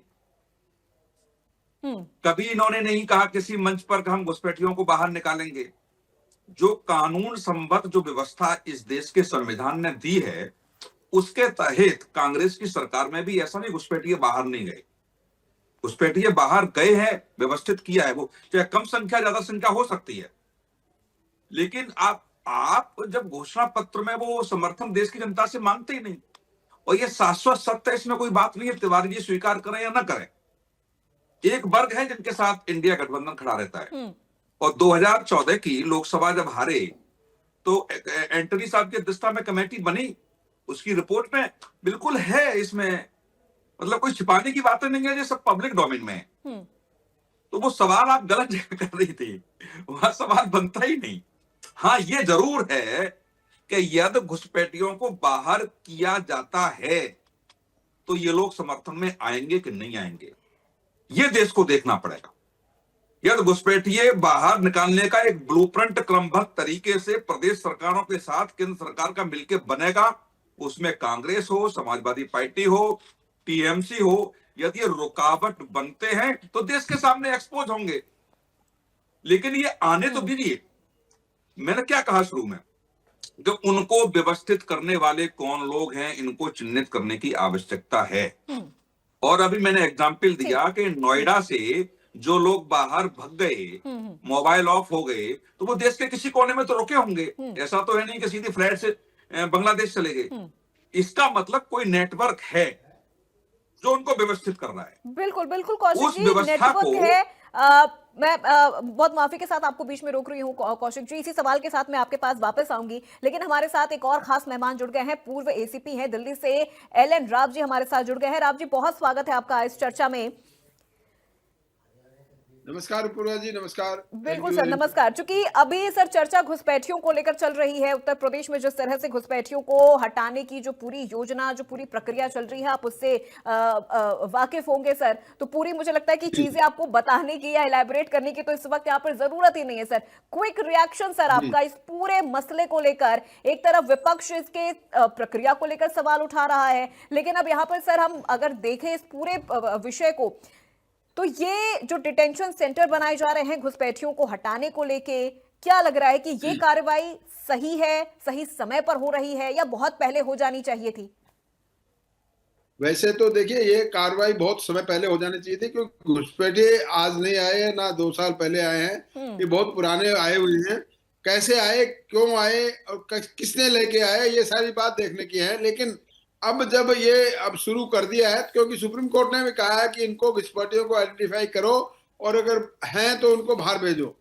कभी इन्होंने नहीं कहा किसी मंच पर कि हम घुसपैठियों को बाहर निकालेंगे। जो कानून संबद्ध जो व्यवस्था इस देश के संविधान ने दी है, उसके तहत कांग्रेस की सरकार में भी ऐसा नहीं घुसपैठिए बाहर नहीं गए। घुसपैठिए बाहर गए हैं, व्यवस्थित किया है। वो चाहे कम संख्या ज्यादा संख्या हो सकती है, लेकिन आप जब घोषणा पत्र में वो समर्थन देश की जनता से मांगते ही नहीं। और ये शाश्वत सत्य, इसमें कोई बात नहीं है, तिवारी जी स्वीकार करें या ना करें। एक वर्ग है जिनके साथ इंडिया गठबंधन खड़ा रहता है। और 2014 की लोकसभा जब हारे तो एंटनी साहब की अध्यक्षता में कमेटी बनी, उसकी रिपोर्ट में बिल्कुल है, इसमें मतलब कोई छिपाने की बातें नहीं है, ये सब पब्लिक डोमेन में है। तो वो सवाल आप गलत जगह कर रही थी, वहां सवाल बनता ही नहीं। हाँ, ये जरूर है कि यदि घुसपैठियों को बाहर किया जाता है तो ये लोग समर्थन में आएंगे कि नहीं आएंगे, ये देश को देखना पड़ेगा। यदि घुसपैठिए बाहर निकालने का एक ब्लूप्रिंट क्रमबद्ध तरीके से प्रदेश सरकारों के साथ केंद्र सरकार का मिलकर बनेगा, उसमें कांग्रेस हो, समाजवादी पार्टी हो, टीएमसी हो, यदि ये रुकावट बनते हैं तो देश के सामने एक्सपोज होंगे। लेकिन ये आने तो दीजिए। मैंने क्या कहा शुरू में, जो उनको व्यवस्थित करने वाले कौन लोग हैं, इनको चिन्हित करने की आवश्यकता है। और अभी मैंने एग्जाम्पल दिया कि नोएडा से जो लोग बाहर भग गए, मोबाइल ऑफ हो गए, तो वो देश के किसी कोने में तो रुके होंगे। ऐसा तो है नहीं कि सीधी फ्लाइट से बांग्लादेश चले गए। इसका मतलब कोई नेटवर्क है जो उनको व्यवस्थित कर रहा है। बिल्कुल बिल्कुल कौशिक उस जी, व्यवस्था नेटवर्क को है। मैं बहुत माफी के साथ आपको बीच में रोक रही हूँ कौशिक जी। इसी सवाल के साथ मैं आपके पास वापस आऊंगी, लेकिन हमारे साथ एक और खास मेहमान जुड़ गए हैं। पूर्व एसीपी हैं दिल्ली से, एलएन राव जी हमारे साथ जुड़ गए हैं। राव जी, बहुत स्वागत है आपका इस चर्चा में। नमस्कार पूर्वा जी, नमस्कार। बिल्कुल सर, नमस्कार। चूंकि अभी सर चर्चा घुसपैठियों को लेकर चल रही है, उत्तर प्रदेश में जिस तरह से घुसपैठियों को हटाने की जो पूरी योजना, जो पूरी प्रक्रिया चल रही है, आप उससे वाकिफ होंगे सर। तो पूरी मुझे लगता है कि चीजें आपको बताने की या इलैबोरेट करने की तो इस वक्त यहाँ पर जरूरत ही नहीं है सर। क्विक रिएक्शन सर आपका इस पूरे मसले को लेकर। एक तरफ विपक्ष इसके प्रक्रिया को लेकर सवाल उठा रहा है, लेकिन अब यहाँ पर सर हम अगर देखें इस पूरे विषय को, तो ये जो डिटेंशन सेंटर बनाए जा रहे हैं घुसपैठियों को हटाने को लेके, क्या लग रहा है कि ये कार्रवाई सही है, सही समय पर हो रही है, या बहुत पहले हो जानी चाहिए थी? वैसे तो देखिए, ये कार्रवाई बहुत समय पहले हो जानी चाहिए थी, क्योंकि घुसपैठे आज नहीं आए हैं, ना 2 साल पहले आए हैं। ये बहुत पुराने आए हुए हैं। कैसे आए, क्यों आए और किसने लेके आए, ये सारी बात देखने की है। लेकिन अब जब ये अब शुरू कर दिया है, क्योंकि सुप्रीम कोर्ट ने भी कहा है कि इनको घुसपैठियों को आइडेंटिफाई करो और अगर हैं तो उनको बाहर भेजो।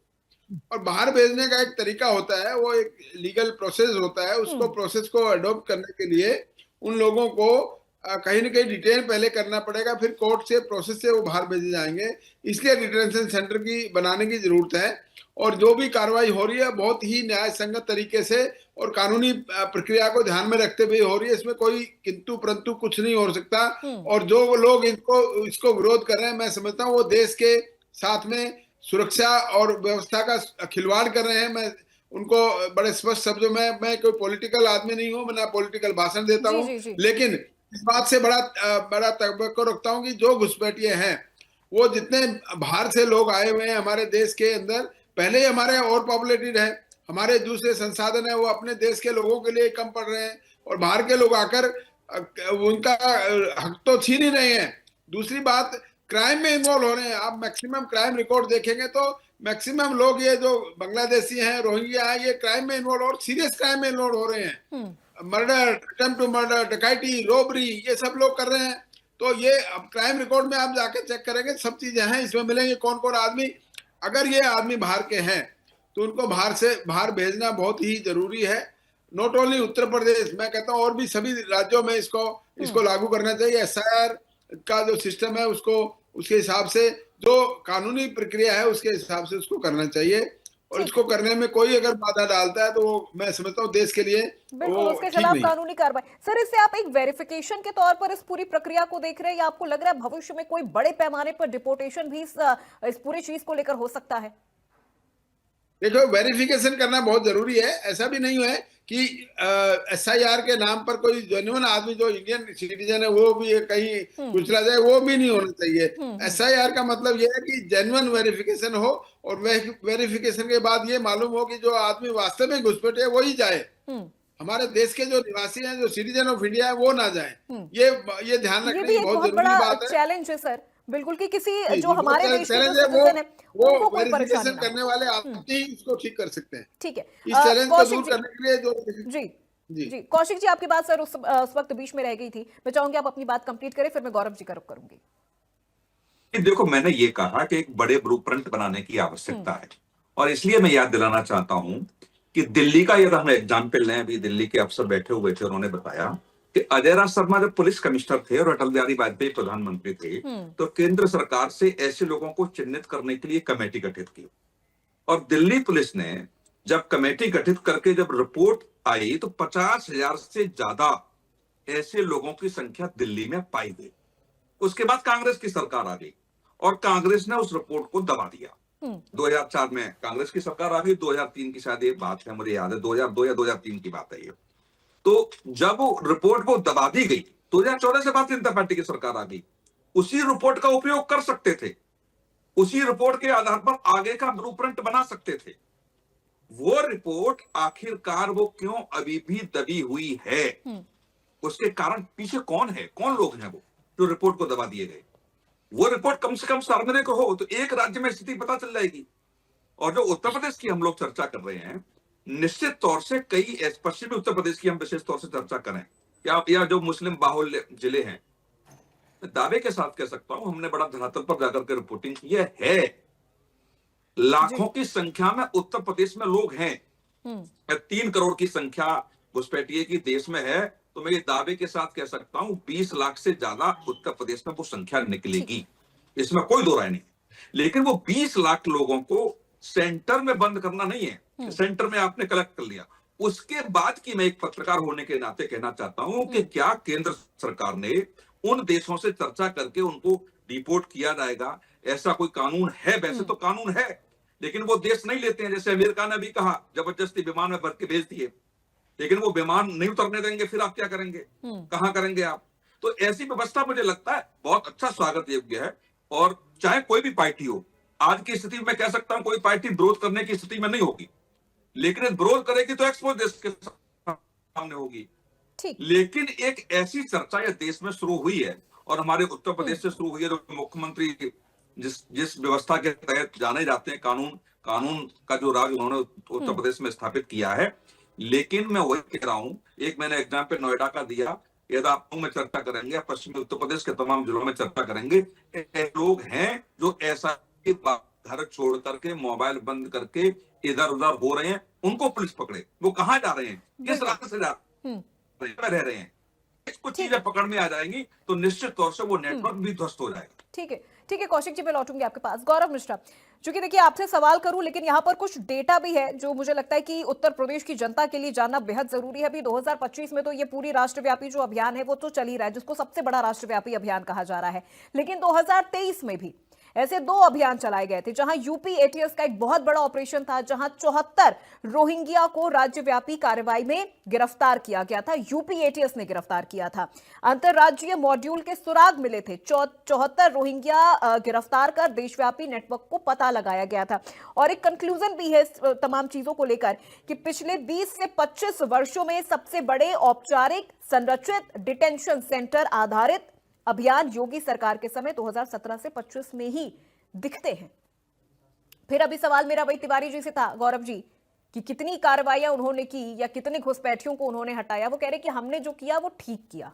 और बाहर भेजने का एक तरीका होता है, वो एक लीगल प्रोसेस होता है। उसको प्रोसेस को अडॉप्ट करने के लिए उन लोगों को कहीं ना कहीं डिटेन पहले करना पड़ेगा, फिर कोर्ट से प्रोसेस से वो बाहर भेजे जाएंगे। इसलिए डिटेंशन सेंटर की बनाने की जरूरत है। और जो भी कार्रवाई हो रही है बहुत ही न्याय संगत तरीके से और कानूनी प्रक्रिया को ध्यान में रखते हुए हो रही है। इसमें कोई किंतु परंतु कुछ नहीं हो सकता। और जो लोग इसको विरोध कर रहे हैं, मैं समझता हूँ वो देश के साथ में सुरक्षा और व्यवस्था का खिलवाड़ कर रहे हैं। मैं उनको बड़े स्पष्ट शब्दों में, मैं कोई पॉलिटिकल आदमी नहीं हूँ, मैं ना पॉलिटिकल भाषण देता हूँ, लेकिन इस बात से बड़ा तवक्को रखता हूँ कि जो घुसपैठिए हैं, वो जितने बाहर से लोग आए हुए हैं हमारे देश के अंदर, पहले ही हमारे और पॉपुलेटेड है, हमारे दूसरे संसाधन है, वो अपने देश के लोगों के लिए कम पड़ रहे हैं और बाहर के लोग आकर उनका हक तो छीन ही रहे हैं। दूसरी बात, क्राइम में इन्वॉल्व हो रहे हैं। आप मैक्सिमम क्राइम रिकॉर्ड देखेंगे तो मैक्सिमम लोग, ये जो बांग्लादेशी हैं, रोहिंग्या हैं, ये क्राइम में इन्वॉल्व और सीरियस क्राइम में इन्वॉल्व हो रहे हैं। मर्डर, अटेम्प्ट टू मर्डर, डकैती, रॉबरी, ये सब लोग कर रहे हैं। तो ये अब क्राइम रिकॉर्ड में आप जाके चेक करेंगे, सब चीजें हैं इसमें मिलेंगे, कौन कौन आदमी। अगर ये आदमी बाहर के हैं तो उनको बाहर भेजना बहुत ही जरूरी है। नॉट ओनली उत्तर प्रदेश, मैं कहता हूँ और भी सभी राज्यों में इसको लागू करना चाहिए। एसआईआर का जो सिस्टम है उसको, उसके हिसाब से जो कानूनी प्रक्रिया है उसके हिसाब से उसको करना चाहिए। और इसको करने में कोई अगर बाधा डालता है तो वो, मैं समझता हूँ देश के लिए बिल्कुल उसके खिलाफ कानूनी कार्रवाई। सर, इससे आप एक वेरिफिकेशन के तौर पर इस पूरी प्रक्रिया को देख रहे हैं, या आपको लग रहा है भविष्य में कोई बड़े पैमाने पर डिपोर्टेशन भी इस पूरी चीज को लेकर हो सकता है? देखो, वेरिफिकेशन करना बहुत जरूरी है। ऐसा भी नहीं है कि एसआईआर के नाम पर कोई जेन्युइन आदमी जो इंडियन सिटीजन है वो भी कहीं गुजरा जाए, वो भी नहीं होना चाहिए। एसआईआर का मतलब ये है कि जेन्युइन वेरिफिकेशन हो और वेरिफिकेशन के बाद ये मालूम हो कि जो आदमी वास्तव में घुसपैठे है वही जाए। हमारे देश के जो निवासी हैं, जो सिटीजन ऑफ इंडिया है, वो ना जाए। ये ध्यान रखने की बहुत जरूरी बात है। चैलेंज है सर, बिल्कुल, कि किसी जो हमारे देश के चैलेंज जो सिटीजन है वो वेरिफिकेशन करने वाले आदमी ही इसको ठीक कर सकते हैं। ठीक है, इस चैलेंज को दूर करने के लिए जो जी कौशिक जी, आपकी बात सर उस वक्त बीच में रह गई थी, मैं चाहूंगी आप अपनी बात कंप्लीट करें, फिर मैं गौरव जी का रुख करूंगी। देखो, मैंने ये कहा कि एक बड़े ब्लूप्रिंट बनाने की आवश्यकता है, और इसलिए मैं याद दिलाना चाहता हूं कि दिल्ली का यदि हम एग्जाम्पल लें, अभी दिल्ली के अफसर बैठे हुए थे, उन्होंने बताया कि अजय राज शर्मा जब पुलिस कमिश्नर थे और अटल बिहारी वाजपेयी प्रधानमंत्री थे, तो केंद्र सरकार से ऐसे लोगों को चिन्हित करने के लिए कमेटी गठित की। और दिल्ली पुलिस ने जब कमेटी गठित करके जब रिपोर्ट आई तो 50,000 से ज्यादा ऐसे लोगों की संख्या दिल्ली में पाई गई। उसके बाद कांग्रेस की सरकार आ गई और कांग्रेस ने उस रिपोर्ट को दबा दिया। 2004 में कांग्रेस की सरकार आ गई, 2003 की शायद ये बात है, मुझे याद है 2002 या 2003 की बात है ये। तो जब वो रिपोर्ट को दबा दी गई, 2014 से भारतीय जनता पार्टी की सरकार आ गई, उसी रिपोर्ट का उपयोग कर सकते थे, उसी रिपोर्ट के आधार पर आगे का ब्लूप्रिंट बना सकते थे। वो रिपोर्ट आखिरकार वो क्यों अभी भी दबी हुई है, उसके कारण पीछे कौन है, कौन लोग हैं वो जो रिपोर्ट को दबा दिए गए। वो रिपोर्ट कम से कम सार्वजनिक हो तो एक राज्य में स्थिति पता चल जाएगी। और जो उत्तर प्रदेश की हम लोग चर्चा कर रहे हैं, निश्चित तौर से कई पश्चिमी उत्तर प्रदेश की हम विशेष तौर से चर्चा करें, या जो मुस्लिम बाहुल्य जिले हैं, दावे के साथ कह सकता हूं हमने बड़ा धरातल पर जाकर के रिपोर्टिंग की है। लाखों की संख्या में उत्तर प्रदेश में लोग हैं। 3 करोड़ की संख्या घुसपैठिए की देश में है, तो मैं ये दावे के साथ कह सकता हूं 20 लाख से ज्यादा उत्तर प्रदेश में वो संख्या निकलेगी, इसमें कोई दो राय नहीं। लेकिन वो 20 लाख लोगों को सेंटर में बंद करना नहीं है। सेंटर में आपने कलेक्ट कर लिया, उसके बाद की मैं एक पत्रकार होने के नाते कहना चाहता हूं कि क्या केंद्र सरकार ने उन देशों से चर्चा करके उनको डिपोर्ट किया जाएगा, ऐसा कोई कानून है? वैसे तो कानून है, लेकिन वो देश नहीं लेते हैं। जैसे अमेरिका ने भी कहा, जबरदस्ती विमान में भर के भेज दिए, लेकिन वो विमान नहीं उतरने देंगे, फिर आप क्या करेंगे, कहां करेंगे आप? तो ऐसी व्यवस्था मुझे लगता है बहुत अच्छा स्वागत योग्य है। और चाहे कोई भी पार्टी हो, आज की स्थिति में कह सकता हूं कोई पार्टी विरोध करने की स्थिति में नहीं होगी, लेकिन विरोध करेगी तो एक्सपोज देश के सामने होगी। ठीक। लेकिन एक ऐसी चर्चा ये देश में शुरू हुई है और हमारे उत्तर प्रदेश से शुरू हुई है, जो मुख्यमंत्री जिस व्यवस्था के तहत जाने जाते हैं, कानून का जो राज उन्होंने उत्तर प्रदेश में स्थापित किया है। लेकिन मैं वही कह रहा हूं, एक मैंने एग्जाम्पल नोएडा का दिया, यदि आप में चर्चा करेंगे, पश्चिमी उत्तर प्रदेश के तमाम जिलों में चर्चा करेंगे, लोग हैं जो ऐसा घर छोड़ करके, मोबाइल बंद करके इधर उधर हो रहे हैं, उनको पुलिस पकड़े। वो कहां जा रहे हैं, किस रास्ते से जा रह रहे हैं, कुछ चीजें पकड़ में आ जाएंगी तो निश्चित तौर से वो नेटवर्क भी ध्वस्त हो जाएगा। ठीक है, ठीक है कौशिक जी, मैं लौटूंगी आपके पास। गौरव मिश्रा, चूंकि देखिए आपसे सवाल करूं, लेकिन यहाँ पर कुछ डेटा भी है जो मुझे लगता है कि उत्तर प्रदेश की जनता के लिए जानना बेहद जरूरी है। अभी 2025 में तो ये पूरी राष्ट्रव्यापी जो अभियान है वो तो चल ही रहा है, जिसको सबसे बड़ा राष्ट्रव्यापी अभियान कहा जा रहा है। लेकिन 2023 में भी ऐसे 2 अभियान चलाए गए थे, जहां यूपी एटीएस का एक बहुत बड़ा ऑपरेशन था, जहां 74 रोहिंग्या को राज्यव्यापी कार्रवाई में गिरफ्तार किया गया था। यूपी एटीएस ने गिरफ्तार किया था। अंतरराज्यीय मॉड्यूल के सुराग मिले थे। 74 रोहिंग्या गिरफ्तार कर देशव्यापी नेटवर्क को पता लगाया गया था। और एक कंक्लूजन भी है तमाम चीजों को लेकर कि पिछले 20 से 25 वर्षों में सबसे बड़े औपचारिक संरचित डिटेंशन सेंटर आधारित अभियान योगी सरकार के समय 2017 से 25 में ही दिखते हैं। फिर अभी सवाल मेरा वही तिवारी जी से था, गौरव जी, कि कितनी कार्रवाइयां उन्होंने की या कितने घुसपैठियों को उन्होंने हटाया। वो कह रहे कि हमने जो किया वो ठीक किया।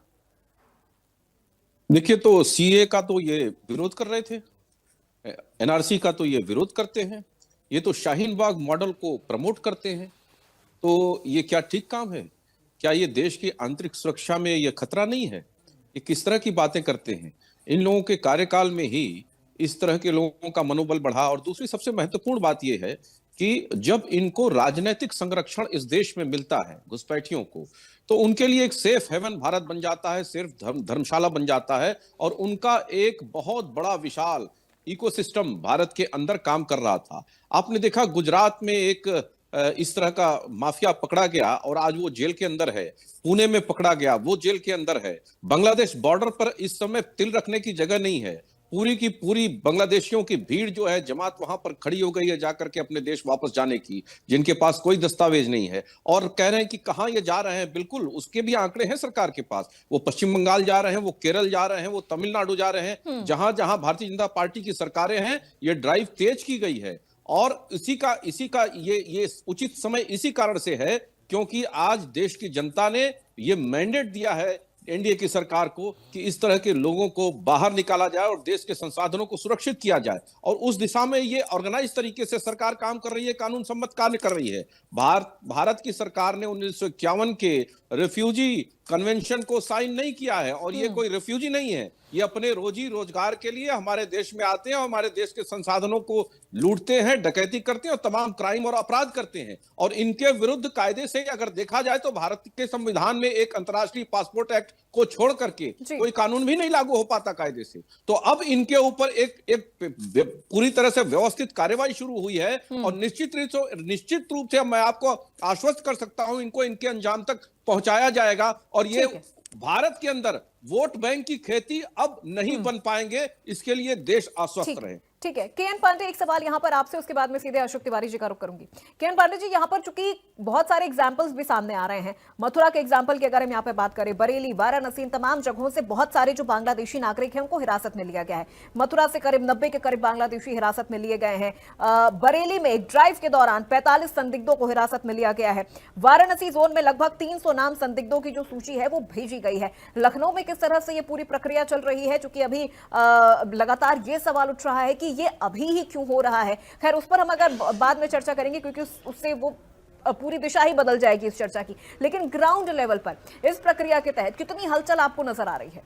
देखिए, तो सीए का तो ये विरोध कर रहे थे, एनआरसी का तो ये विरोध करते हैं, ये तो शाहीन बाग मॉडल को प्रमोट करते हैं। तो ये क्या ठीक काम है? क्या ये देश की आंतरिक सुरक्षा में ये खतरा नहीं है? ये किस तरह की बातें करते हैं? इन लोगों के कार्यकाल में ही इस तरह के लोगों का मनोबल बढ़ा। और दूसरी सबसे महत्वपूर्ण बात यह है कि जब इनको राजनीतिक संरक्षण इस देश में मिलता है, घुसपैठियों को, तो उनके लिए एक सेफ हेवन भारत बन जाता है, सिर्फ धर्मशाला बन जाता है। और उनका एक बहुत बड़ा विशाल इकोसिस्टम भारत के अंदर काम कर रहा था। आपने देखा गुजरात में एक इस तरह का माफिया पकड़ा गया और आज वो जेल के अंदर है। पुणे में पकड़ा गया, वो जेल के अंदर है। बांग्लादेश बॉर्डर पर इस समय तिल रखने की जगह नहीं है। पूरी की पूरी बांग्लादेशियों की भीड़ जो है, जमात वहां पर खड़ी हो गई है जाकर के अपने देश वापस जाने की, जिनके पास कोई दस्तावेज नहीं है। और कह रहे हैं कि कहां ये जा रहे हैं, बिल्कुल उसके भी आंकड़े हैं सरकार के पास। वो पश्चिम बंगाल जा रहे हैं, वो केरल जा रहे हैं, वो तमिलनाडु जा रहे हैं। जहां जहां भारतीय जनता पार्टी की सरकारें हैं, ये ड्राइव तेज की गई है। और इसी का ये उचित समय इसी कारण से है क्योंकि आज देश की जनता ने ये मैंडेट दिया है एनडीए की सरकार को कि इस तरह के लोगों को बाहर निकाला जाए और देश के संसाधनों को सुरक्षित किया जाए। और उस दिशा में ये ऑर्गेनाइज तरीके से सरकार काम कर रही है, कानून सम्मत कार्य कर रही है। भारत की सरकार ने 1951 के रिफ्यूजी कन्वेंशन को साइन नहीं किया है। और ये कोई रिफ्यूजी नहीं है, ये अपने रोजी रोजगार के लिए हमारे देश में आते हैं और हमारे देश के संसाधनों को लूटते हैं, डकैती करते हैं और तमाम क्राइम और अपराध करते हैं। और इनके विरुद्ध कायदे से अगर देखा जाए तो भारत के संविधान में एक अंतर्राष्ट्रीय पासपोर्ट एक्ट को छोड़ करके कोई कानून भी नहीं लागू हो पाता कायदे से। तो अब इनके ऊपर एक पूरी तरह से व्यवस्थित कार्यवाही शुरू हुई है। और निश्चित रूप से मैं आपको आश्वस्त कर सकता हूं, इनको इनके अंजाम तक पहुंचाया जाएगा। और ये भारत के अंदर वोट बैंक की खेती अब नहीं बन पाएंगे, इसके लिए देश आश्वस्त रहे। ठीक है। केएन पांडे, एक सवाल यहां पर आपसे, उसके बाद में सीधे अशोक तिवारी जी का रुख करूंगी। केएन पांडे जी, यहां पर चूंकि बहुत सारे एग्जांपल्स भी सामने आ रहे हैं, मथुरा के एग्जांपल की अगर हम यहां पे बात करें, बरेली, वाराणसी, तमाम जगहों से बहुत सारे जो बांग्लादेशी नागरिक हैं उनको हिरासत में लिया गया है। मथुरा से करीब 90 के करीब बांग्लादेशी हिरासत में लिए गए हैं। बरेली में एक ड्राइव के दौरान 45 संदिग्धों को हिरासत में लिया गया है। वाराणसी जोन में लगभग 300 नाम संदिग्धों की जो सूची है वो भेजी गई है। लखनऊ में किस तरह से ये पूरी प्रक्रिया चल रही है, चूंकि अभी लगातार ये सवाल उठ रहा है कि ये अभी ही क्यों हो रहा है। खैर, उस पर हम अगर बाद में चर्चा करेंगे, क्योंकि उससे वो पूरी दिशा ही बदल जाएगी इस चर्चा की। लेकिन ग्राउंड लेवल पर इस प्रक्रिया के तहत कितनी हलचल आपको नजर आ रही है?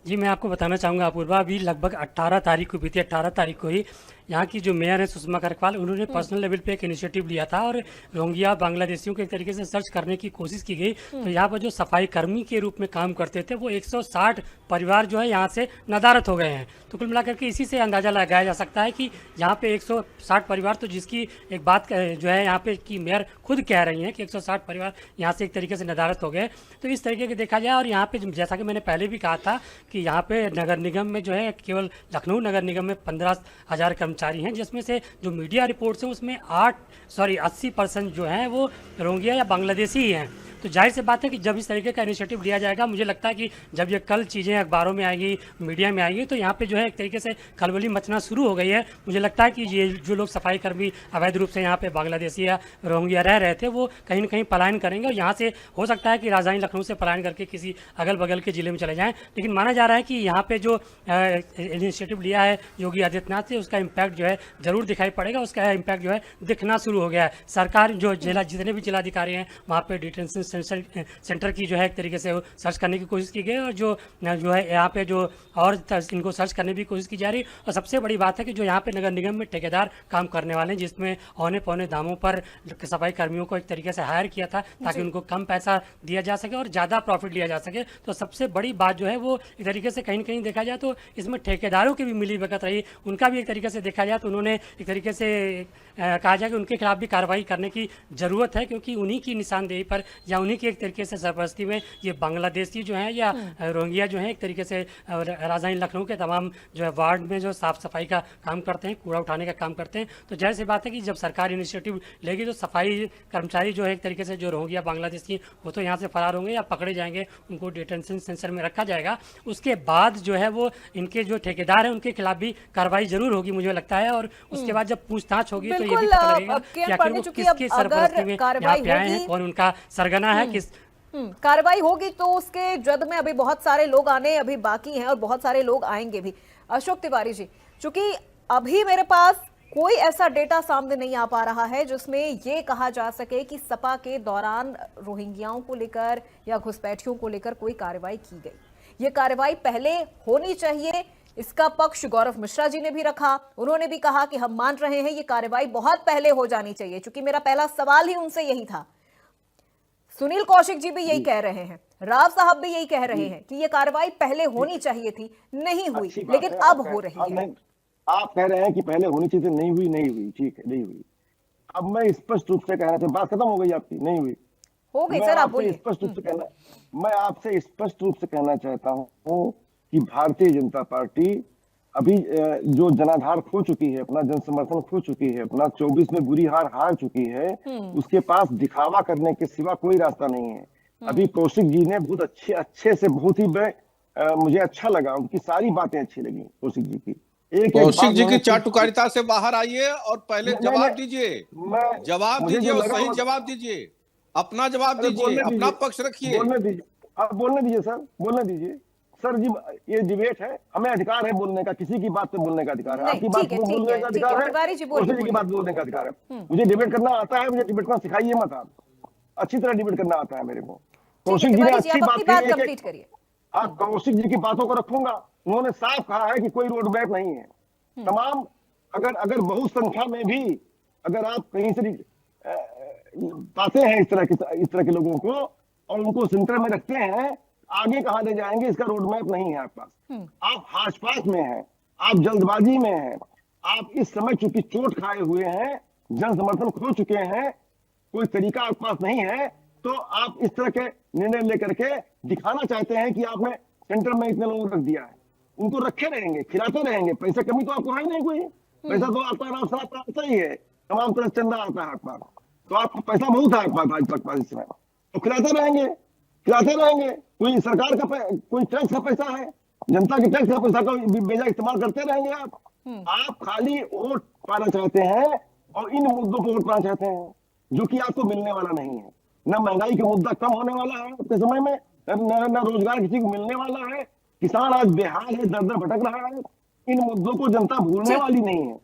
जी, मैं आपको बताना चाहूँगा अपूर्वा, अभी लगभग 18 तारीख को बीती 18 तारीख को ही यहाँ की जो मेयर है सुषमा करकवाल, उन्होंने पर्सनल लेवल पे एक इनिशिएटिव लिया था और रोहिंग्या बांग्लादेशियों को एक तरीके से सर्च करने की कोशिश की गई। तो यहाँ पर जो सफाई कर्मी के रूप में काम करते थे वो 160 परिवार जो है यहाँ से नदारद हो गए हैं। तो कुल मिलाकर के इसी से अंदाज़ा लगाया जा सकता है कि यहाँ पे 160 परिवार, तो जिसकी एक बात जो है यहाँ पे की मेयर खुद कह रही हैं कि 160 परिवार यहाँ से एक तरीके से नदारद हो गए। तो इस तरीके के देखा जाए, और यहाँ पे जैसा कि मैंने पहले भी कहा था कि यहाँ पे नगर निगम में जो है केवल लखनऊ नगर निगम में 15,000 कर्मचारी हैं, जिसमें से जो मीडिया रिपोर्ट्स हैं उसमें 80% जो हैं वो रोहिंग्या या बांग्लादेशी ही हैं। तो जाहिर सी बात है कि जब इस तरीके का इनिशिएटिव लिया जाएगा, मुझे लगता है कि जब ये कल चीज़ें अखबारों में आएगी, मीडिया में आएगी, तो यहाँ पे जो है एक तरीके से खलबली मचना शुरू हो गई है। मुझे लगता है कि ये जो लोग सफाई कर्मी अवैध रूप से यहाँ पे बांग्लादेशी या रोहिंग्या रह रहे थे वो कहीं न कहीं पलायन करेंगे, और यहाँ से हो सकता है कि राजधानी लखनऊ से पलायन करके किसी अगल बगल के ज़िले में चले जाएँ। लेकिन माना जा रहा है कि यहाँ पर जो इनिशिएटिव लिया है योगी आदित्यनाथ से, उसका इम्पैक्ट जो है ज़रूर दिखाई पड़ेगा, उसका इम्पैक्ट जो है दिखना शुरू हो गया है। सरकार जो जितने भी जिलाधिकारी हैं वहाँ पर डिटेंशन सेंटर की जो है एक तरीके से सर्च करने की कोशिश की गई, और जो है यहाँ पे जो और इनको सर्च करने की कोशिश की जा रही। और सबसे बड़ी बात है कि जो यहाँ पे नगर निगम में ठेकेदार काम करने वाले हैं, जिसमें औने पौने दामों पर सफाई कर्मियों को एक तरीके से हायर किया था ताकि उनको कम पैसा दिया जा सके और ज़्यादा प्रॉफिट लिया जा सके। तो सबसे बड़ी बात जो है वो एक तरीके से कहीं न कहीं देखा जाए तो इसमें ठेकेदारों की भी मिली भगत रही, उनका भी एक तरीके से देखा जाए तो उन्होंने एक तरीके से कहा जाए कि उनके खिलाफ भी कार्रवाई करने की ज़रूरत है, क्योंकि उन्हीं की निशानदेही पर या उन्हीं की एक तरीके से सरपरस्ती में ये बांग्लादेशी जो हैं या रोहिंग्या जो हैं एक तरीके से राजधानी लखनऊ के तमाम जो है वार्ड में जो साफ़ सफाई का काम करते हैं, कूड़ा उठाने का काम करते हैं। तो जाहिर सी बात है कि जब सरकार इनिशिएटिव लेगी तो सफाई कर्मचारी जो है एक तरीके से जो रोहिंग्या बांग्लादेशी वो तो यहाँ से फरार होंगे या पकड़े जाएंगे, उनको डिटेंशन सेंटर में रखा जाएगा। उसके बाद जो है वो इनके जो ठेकेदार हैं उनके खिलाफ भी कार्रवाई जरूर होगी मुझे लगता है, और उसके बाद जब पूछताछ होगी तो ये भी पता लगेगा कि आखिर वो किसकी सरपरस्ती में यहाँ पे आए हैं, कौन उनका सरगना है, किस कार्रवाई होगी। तो उसके जद में अभी बहुत सारे लोग आने अभी बाकी हैं और बहुत सारे लोग आएंगे भी। अशोक तिवारी जी, चूंकि अभी मेरे पास कोई ऐसा डेटा सामने नहीं आ पा रहा है जिसमें ये कहा जा सके कि सपा के दौरान रोहिंग्याओं को लेकर या घुसपैठियों को लेकर कोई कार्रवाई की गई। ये कार्रवाई पहले होनी चाहिए, इसका पक्ष गौरव मिश्रा जी ने भी रखा। उन्होंने भी कहा कि हम मान रहे हैं ये कार्रवाई बहुत पहले हो जानी चाहिए, क्योंकि मेरा पहला सवाल ही उनसे यही था। सुनील कौशिक जी भी यही कह रहे हैं, राव साहब भी यही कह रहे हैं कि ये कार्रवाई पहले होनी चाहिए थी, नहीं हुई, लेकिन अब हो रही है। आप कह रहे हैं कि पहले होनी चाहिए, नहीं हुई, ठीक है, नहीं हुई। अब मैं स्पष्ट रूप से कहना चाहता, बात खत्म हो गई आपकी, नहीं हुई हो गई सर, आप बोलिए। स्पष्ट रूप से कहना, मैं आपसे स्पष्ट रूप से कहना चाहता हूँ कि भारतीय जनता पार्टी अभी जो जनाधार खो चुकी है, अपना जन समर्थन खो चुकी है, अपना 24 में बुरी हार चुकी है, उसके पास दिखावा करने के सिवा कोई रास्ता नहीं है। अभी कौशिक जी ने बहुत अच्छे से बहुत ही मुझे अच्छा लगा, उनकी सारी बातें अच्छी लगी कौशिक जी की। कौशिक जी की चाटुकारिता से बाहर आइए और पहले जवाब दीजिए, जवाब दीजिए और सही जवाब दीजिए, अपना जवाब दीजिए, अपना पक्ष रखिए। बोलने दीजिए, आप बोलने दीजिए सर, बोलने दीजिए सर जी। ये डिबेट है, हमें अधिकार है बोलने का, किसी की बात पे बोलने का अधिकार है, आपकी बात पे बोलने का अधिकार है, कौशिक जी की बात बोलने का अधिकार है। मुझे डिबेट करना आता है, मुझे डिबेट करना सिखाइए मत आप, अच्छी तरह डिबेट करना आता है मेरे को। कौशिक जी ने अच्छी बात कही, हाँ, कौशिक जी की बातों को रखूंगा। उन्होंने साफ कहा है कि कोई रोड मैप नहीं है। तमाम अगर बहुत संख्या में भी अगर आप कहीं से पाते हैं इस तरह के लोगों को और उनको सेंटर में रखते हैं, आगे कहां ले जाएंगे इसका रोड मैप नहीं है आपके पास। आप हाश-पाश में हैं, आप जल्दबाजी में हैं, आप इस समय चूंकि चोट खाए हुए हैं, जन समर्थन खो चुके हैं, कोई तरीका आपके पास नहीं है, तो आप इस तरह के निर्णय लेकर के दिखाना चाहते हैं कि आपने सेंटर में इतने लोगों को रख दिया है। उनको रखे रहेंगे, खिलाते रहेंगे, पैसा कमी तो आपको है नहीं, कोई पैसा तो आपका आता ही है, तमाम तरह चंदा आता है आपके पास, तो आपको पैसा बहुत है आपके पास इस समय, तो खिलाते रहेंगे। कोई सरकार का कोई टैक्स का पैसा है, जनता के टैक्स का पैसा का बेजा इस्तेमाल करते रहेंगे आप खाली वोट पाना चाहते हैं और इन मुद्दों को वोट पाना चाहते हैं जो कि आपको मिलने वाला नहीं है। न महंगाई का मुद्दा कम होने वाला है आपके समय में, न रोजगार किसी को मिलने वाला है, किसान आज बेहाल है, दर भटक रहा है। इन मुद्दों को जनता भूलने वाली नहीं है।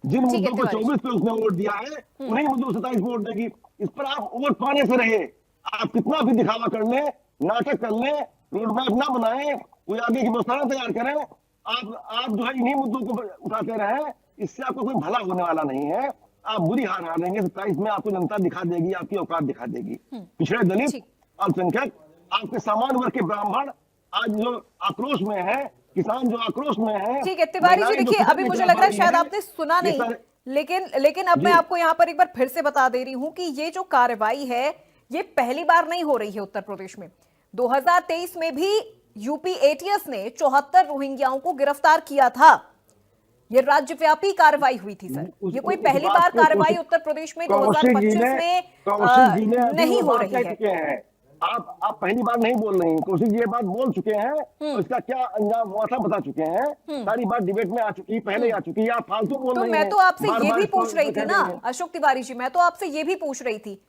जिन मुद्दों को 24 पे उसने वोट दिया है, उन्हीं मुद्दों 27 वोट देगी। इस पर आप वोट पाने से रहे, आप कितना भी दिखावा कर ले, नाटक कर ले, रोड मैप ना बनाए, कोई आगे की व्यवस्था तैयार करें। आप जो है इन्हीं मुद्दों को उठाते रहे, इससे आपको कोई भला होने वाला नहीं है। आप बुरी हार हारेंगे। 27 में आपको जनता दिखा देगी, आपकी औकात दिखा देगी। पिछड़े दलित, ठीक। अल्पसंख्यक, आपके सामान्य वर्ग के ब्राह्मण आज जो आक्रोश में है, किसान जो आक्रोश में है। ठीक है तिवारी जी, देखिए अभी मुझे लग रहा है शायद आपने सुना नहीं, लेकिन अब मैं आपको यहाँ पर एक बार फिर से बता दे रही हूँ कि ये जो कार्रवाई है ये पहली बार नहीं हो रही है उत्तर प्रदेश में। 2023 में भी यूपी एटीएस ने 74 रोहिंग्याओं को गिरफ्तार किया था। ये राज्यव्यापी कार्रवाई हुई थी सर, ये कोई पहली बार कार्रवाई उत्तर प्रदेश में 2025 में नहीं हो रही है। आप पहली बार नहीं बोल रही, कौशिक जी ये बात बोल चुके हैं, तो इसका क्या अंजाम हुआ था बता चुके हैं। सारी बात डिबेट में आ चुकी, पहले आ चुकी है। आप फालतू बोल रही हैं। तो मैं तो आपसे ये भी पूछ रही थी ना अशोक तिवारी जी, मैं तो आपसे ये भी पूछ रही थी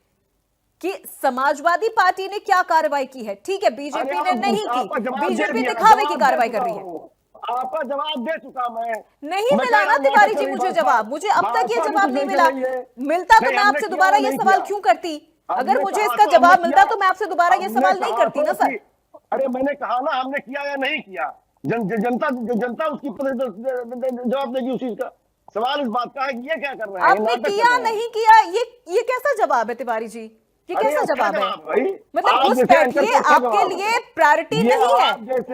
कि समाजवादी पार्टी ने क्या कार्रवाई की है। ठीक है बीजेपी ने नहीं की, बीजेपी दिखावे की कार्रवाई कर रही है। आपका जवाब दे चुका मैं। नहीं मिला ना तिवारी जी मुझे जवाब, मुझे अब तक ये जवाब नहीं मिला। मिलता तो मैं आपसे दोबारा ये सवाल क्यों करती? अगर मुझे इसका जवाब मिलता तो मैं आपसे दोबारा ये सवाल नहीं करती ना सर। अरे मैंने कहा ना हमने किया या नहीं किया, जनता उसकी जवाब देगी उस चीज का। सवाल इस बात का है कि ये क्या कर रहे हैं, आपने किया नहीं किया, ये कैसा जवाब है तिवारी जी? ये कैसा जवाब है? मतलब घुसपैठिए आपके लिए प्रायोरिटी नहीं है,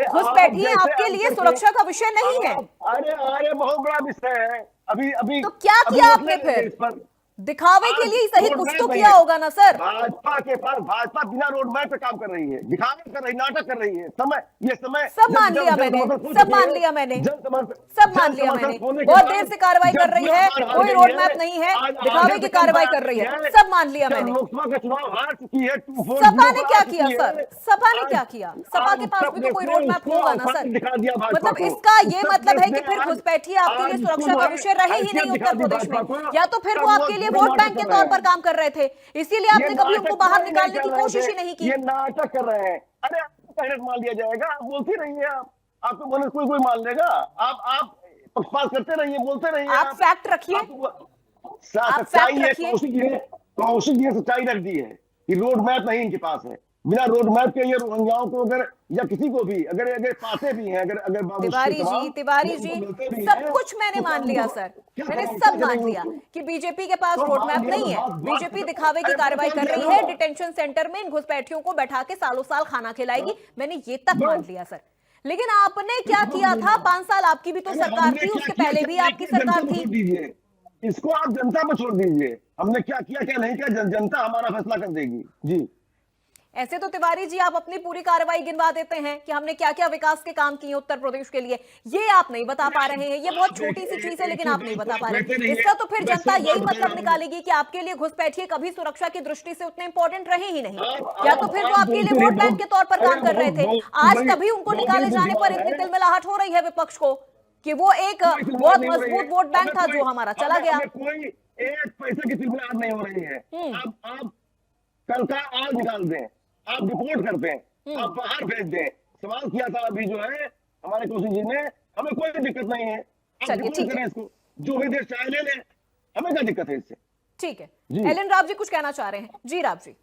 घुसपैठिए आपके लिए सुरक्षा का विषय नहीं है। अरे बहुत बड़ा विषय है। अभी तो क्या किया आपने फिर? दिखावे के लिए सही कुछ तो किया होगा ना सर। भाजपा बिना रोड मैप पे काम कर रही है, दिखावे कर रही, नाटक कर रही है। समय सब मान लिया मैंने, सब मान लिया मैंने, सब मान लिया मैंने। बहुत देर से कार्रवाई कर रही है, कोई रोड मैप नहीं है, दिखावे की कार्रवाई कर रही है, सब मान लिया मैंने। लोकसभा का चुनाव हार चुकी है। सपा ने क्या किया सर? सपा ने क्या किया? सपा के पास भी तो कोई रोड मैप होगा ना सर। मतलब इसका ये मतलब है कि फिर घुसपैठिए आपके लिए सुरक्षा का विषय रहे ही नहीं उत्तर प्रदेश में, या तो फिर वो आपके लिए वोट बैंक के तौर पर काम कर रहे थे, इसीलिए आपने कभी उनको बाहर निकालने की कोशिश ही नहीं की। ये नाटक कर रहे हैं। अरे आपको पहले मान लिया जाएगा, आप बोलती रहिए। आपको बोले कोई मान लेगा। आप पक्षपात करते रहिए, बोलते रहिए। आप फैक्ट रखिए, सच्चाई है। कौशिक जी ने सच्चाई रख दी है कि रोड मैप नहीं इनके पास है। बिना रोड मैप के ये रोहिंग्याओं को अगर या किसी को भी अगर पाते भी हैं, अगर तिवारी जी सब कुछ मैंने मान लिया सर, मैंने सब मान लिया कि बीजेपी के पास रोड मैप नहीं है। बीजेपी दिखावे की कार्रवाई कर रही है, डिटेंशन सेंटर में इन घुसपैठियों को बैठा के सालों साल खाना खिलाएगी, मैंने ये तक मान लिया सर। लेकिन आपने क्या किया था? 5 साल आपकी भी तो सरकार थी, उसके पहले भी आपकी सरकार थी। इसको आप जनता पर छोड़ दीजिए, हमने क्या किया क्या नहीं किया, जनता हमारा फैसला कर देगी। जी ऐसे तो तिवारी जी आप अपनी पूरी कार्रवाई गिनवा देते हैं कि हमने क्या क्या विकास के काम किए उत्तर प्रदेश के लिए, ये आप नहीं बता पा रहे हैं। ये बहुत छोटी सी चीज है लेकिन आप नहीं बता पा रहे। इसका तो फिर जनता यही मतलब निकालेगी कि आपके लिए घुसपैठिए कभी सुरक्षा की दृष्टि से उतने इंपॉर्टेंट रहे ही नहीं, या तो फिर वो आपके लिए वोट बैंक के तौर पर काम कर रहे थे। आज तभी उनको निकाले जाने पर इतनी तिलमिलाहट हो रही है विपक्ष को कि वो एक बहुत मजबूत वोट बैंक था जो हमारा चला गया। कोई एक पैसे की तिलमिलाहट नहीं हो रही है। आप कल का आज निकाल दें, आप रिपोर्ट करते हैं, आप बाहर भेज दें। सवाल किया था अभी जो है हमारे कौशिक जी ने, हमें कोई दिक्कत नहीं है। चलिए ठीक है, इसको जो भी देश चाहे ले ले, हमें क्या दिक्कत है इससे। ठीक है, एलन राव जी कुछ कहना चाह रहे हैं? जी राव जी।